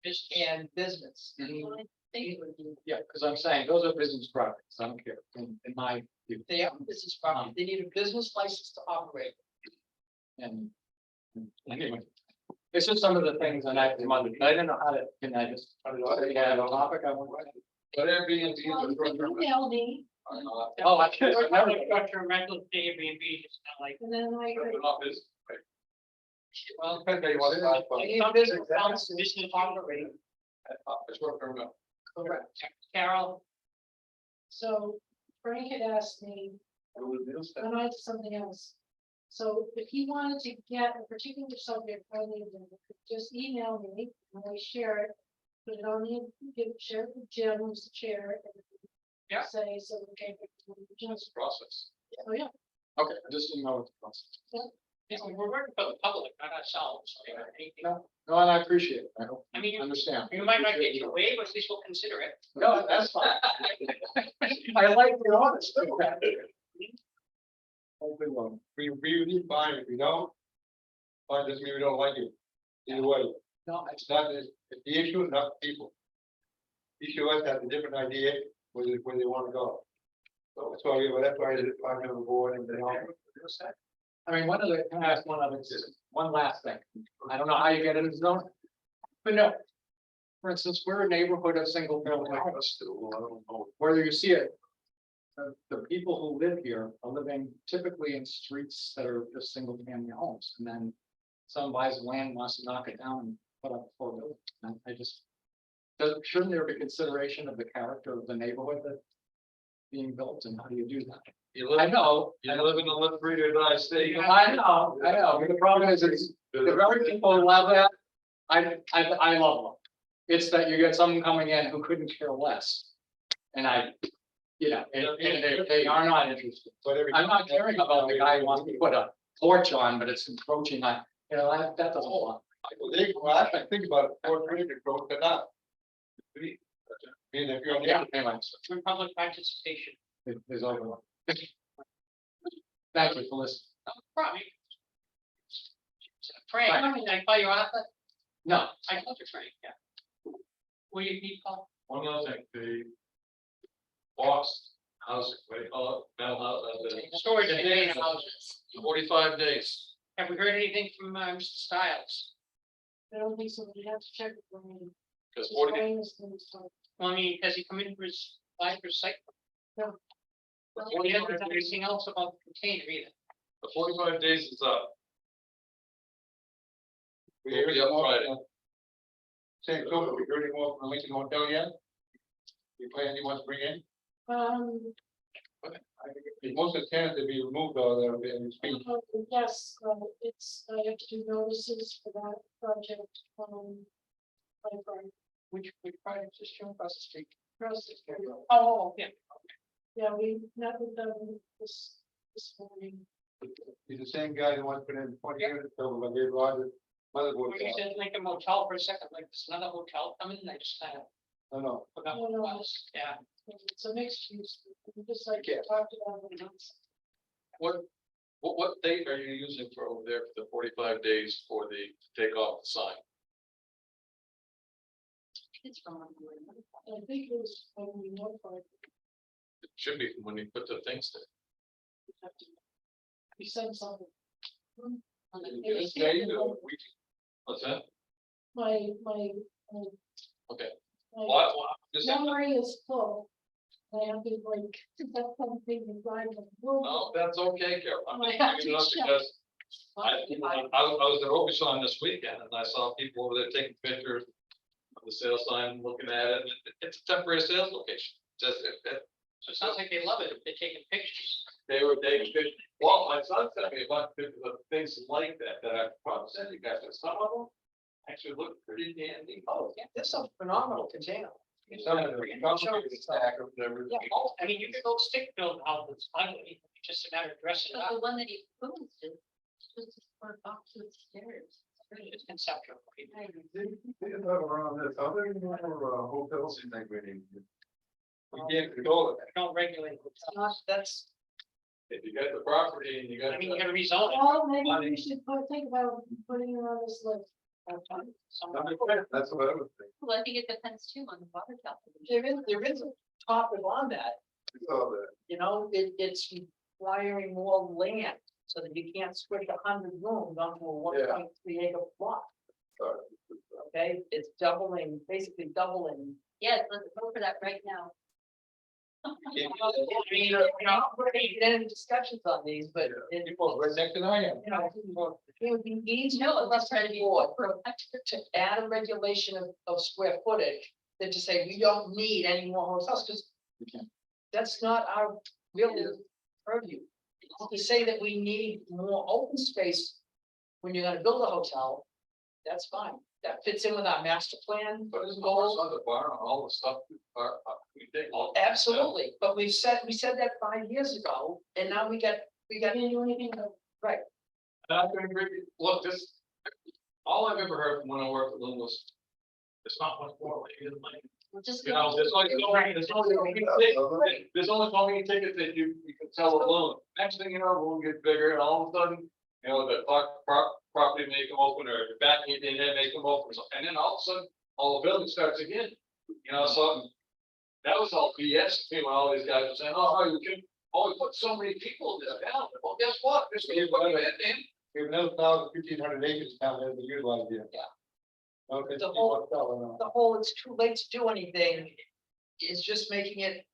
and business? I mean, Yeah, because I'm saying those are business properties. I don't care. In my view. they are business property. They need a business license to operate. And anyway, it's just some of the things and I didn't know how to, can I just, yeah, the topic I want. But Airbnb is Well, a you can short-term email me, Oh, I can't Or remember. short-term rental to Airbnb, it's not like. and then I agree. Well, depends how you want to talk about it. Any some business, towns, business operate. It's short-term rental. correct. Carol, So Frank had asked me, and I did something else. So if he wanted to get a particular subject, I need him, just email me, and I share it. Put it on the, share it with Jim, who's the chair. And Yeah. Say, so, okay. Just, Process. oh, yeah, Okay, I just didn't know what the process. we're working for the public, not ourselves. So, anything- No, and I appreciate it. I hope I mean, you understand. You might not get your way, but at least we'll consider it. No, that's fine. I like the honest. Hopefully, well, We really fine, if we don't. Fine, doesn't mean we don't like you. Either way, no, it's not, it's the issue, not the people. Each of us has a different idea where they want to go. So that's why I'm on the board and they all. I mean, can I ask one other, one last thing? I don't know how you get into zone. But no. For instance, we're a neighborhood of single family homes, whether you see it. The people who live here are living typically in streets that are just single family homes, and then someone buys land, wants to knock it down and put up 4 buildings. And I just. Shouldn't there be consideration of the character of the neighborhood that's being built, and how do you do that? I know. You live in a live free to die state. I know, but the problem is, it's the very people who love that, I love them. It's that you get someone coming in who couldn't care less. And and they are not interested. But every. I'm not caring about the guy who wants to put a porch on, but it's encroaching on, that doesn't belong. Well, actually, think about it, for pretty good growth, but not. I mean, if you're on the. Yeah, anyway, Through public participation. it's over. Thank you for listening. Probably. Frank, I call you Arthur? No, I called you Frank, yeah. Will you be called? One other thing, the box house, what do you call it, mailhouse, Storage container houses. 45 days. Have we heard anything from Mr. Stiles? I don't think so, we have to check. With him. Because His 40, brain is gonna start. Well, I mean, has he come in for his life or site? No. Well, he hasn't done anything else about the container either. the 45 days is up. We We'll be up Friday. Same token, we heard any more from the Lincoln Hotel yet? You plan anyone to bring in? Most of the tenants will be removed, or they'll be speak. Yes, it's, I have to do notices for that project, by Frank. Which project is shown across the street? Oh, yeah. Yeah, we met with them this morning. He's the same guy that wants to put in 20 units over by Dave Rogers. Motherboard. We said like a motel for a second, like there's another hotel coming, and I just kind of No, forgot what it was, yeah. It's a mixed use, we just like Yeah. talked about it. What date are you using for over there for the 45 days for the take off the sign? It's from. I think it was when we notified. It should be when you put the things there. We sent something. This day, or week? What's that? My. Okay. My What, just, memory is full. I have to like, that's something to drive. no, that's okay, Carol. I'm I just have bringing it to up check. because I was at Okeechobee this weekend and I saw people over there taking pictures of the sales sign, looking at it, and it's a temporary sales location. Just, So it sounds like they love it if they're taking pictures. they were, well, my son sent me a bunch of pictures of things like that, that I probably sent you guys, and some of them actually look pretty dandy. Oh, yeah, there's some phenomenal container. some of the complicated stack of the. Yeah, I mean, you can go stick build houses, ugly, it's just a matter of dressing it But the up, one that he posted, just for up to the stairs. it's conceptual. Around this other, hotels. You think we need? We can't control it. Don't regulate. That's, If you got the property and you got. I mean, you gotta rezone it. Well, maybe we should think about putting it on this list. That's what I was thinking. Well, I think it depends too on the water calculation. there is a topic on that, Saw that. you know, it's requiring more land. So that you can't squish 100 rooms onto a 1.3 acre plot. Sorry. Okay, it's doubling, basically doubling. Yes, let's go for that right now. I mean, you know, we're gonna get into discussions on these, but it, People right next to I am. you know, it would be easier No, for let's us try to to be board more to add a regulation of square footage than to say we don't need any more hotels, because that's not our real purview. To say that we need more open space when you're gonna build a hotel, that's fine. That fits in with our master plan But isn't goals. on the bar and all the stuff, we did all. Absolutely, but we said that 5 years ago, and now we got, Can't do anything about And I can agree, look, this, all I've ever heard from when I worked with Lynn was, it's not much more, like, it's like, We're just. you know, there's only so many tickets that you can sell alone. Next thing you know, we'll get bigger and all of a sudden, you know, the property may come open or the back end may come open. And then all of a sudden, all the building starts again, you know, so that was all BS to me when all these guys were saying, oh, you can only put so many people in this town. Well, guess what? This is what you did, man. We have another 1,500 acres down there to utilize here. Yeah. Okay. The whole it's too late to do anything is just making it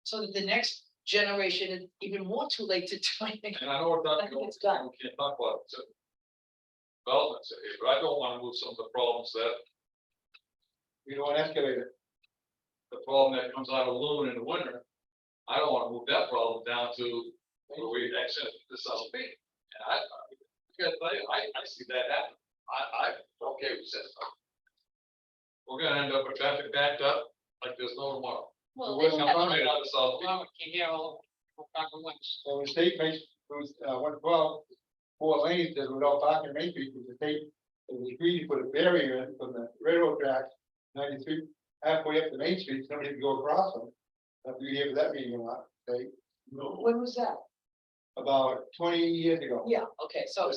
so that the next generation is even more too late to do anything. And I know we're not, I think it's done. we can't talk about it. Developments, but I don't want to move some of the problems that, You don't want to escalate it. the problem that comes out of Loon in the winter. I don't want to move that problem down to where we access the South Peak. And I gotta tell you, I see that happen. I'm okay with this. We're gonna end up with traffic backed up like there's no tomorrow. Well, We're they coming have- out of South Peak. Well, you hear all, talking once. So the state makes, those, 112, 4 lanes, that without parking Main Street, because the state, it was agreed to put a barrier in from the railroad tracks, 93, halfway up to Main Street, somebody could go across them. After you hear that meeting a lot, they, When was that? about 20 years ago. Yeah, okay, so.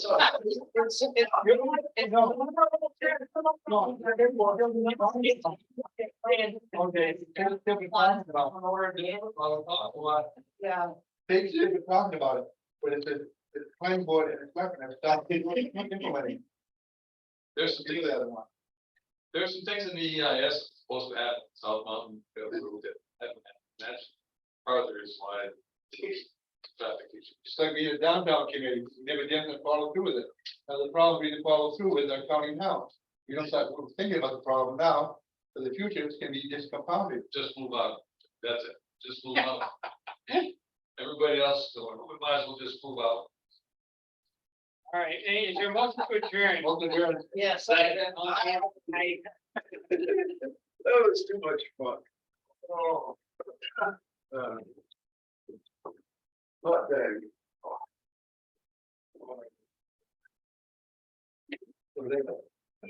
Yeah, They should be talking about it, but it's the planning board and it's not gonna stop implementing. There's some Do things, that one. there's some things in the EIS supposed to happen, South Mountain, that haven't happened. That's part of the reason why. Traffic issues. Just like we had a downtown committee, we never did follow through with it. Now, the problem we didn't follow through with our county now. We don't start thinking about the problem now, for the future, it's gonna be just compounded. Just move on. That's it. Just move on. Everybody else is doing, it. We might as well just move out. All right, hey, is there a motion to adjourn? Well, we're- yes. I- That was too much fun. What the?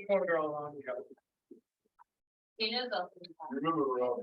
Poor girl, He knows. Remember, Rob,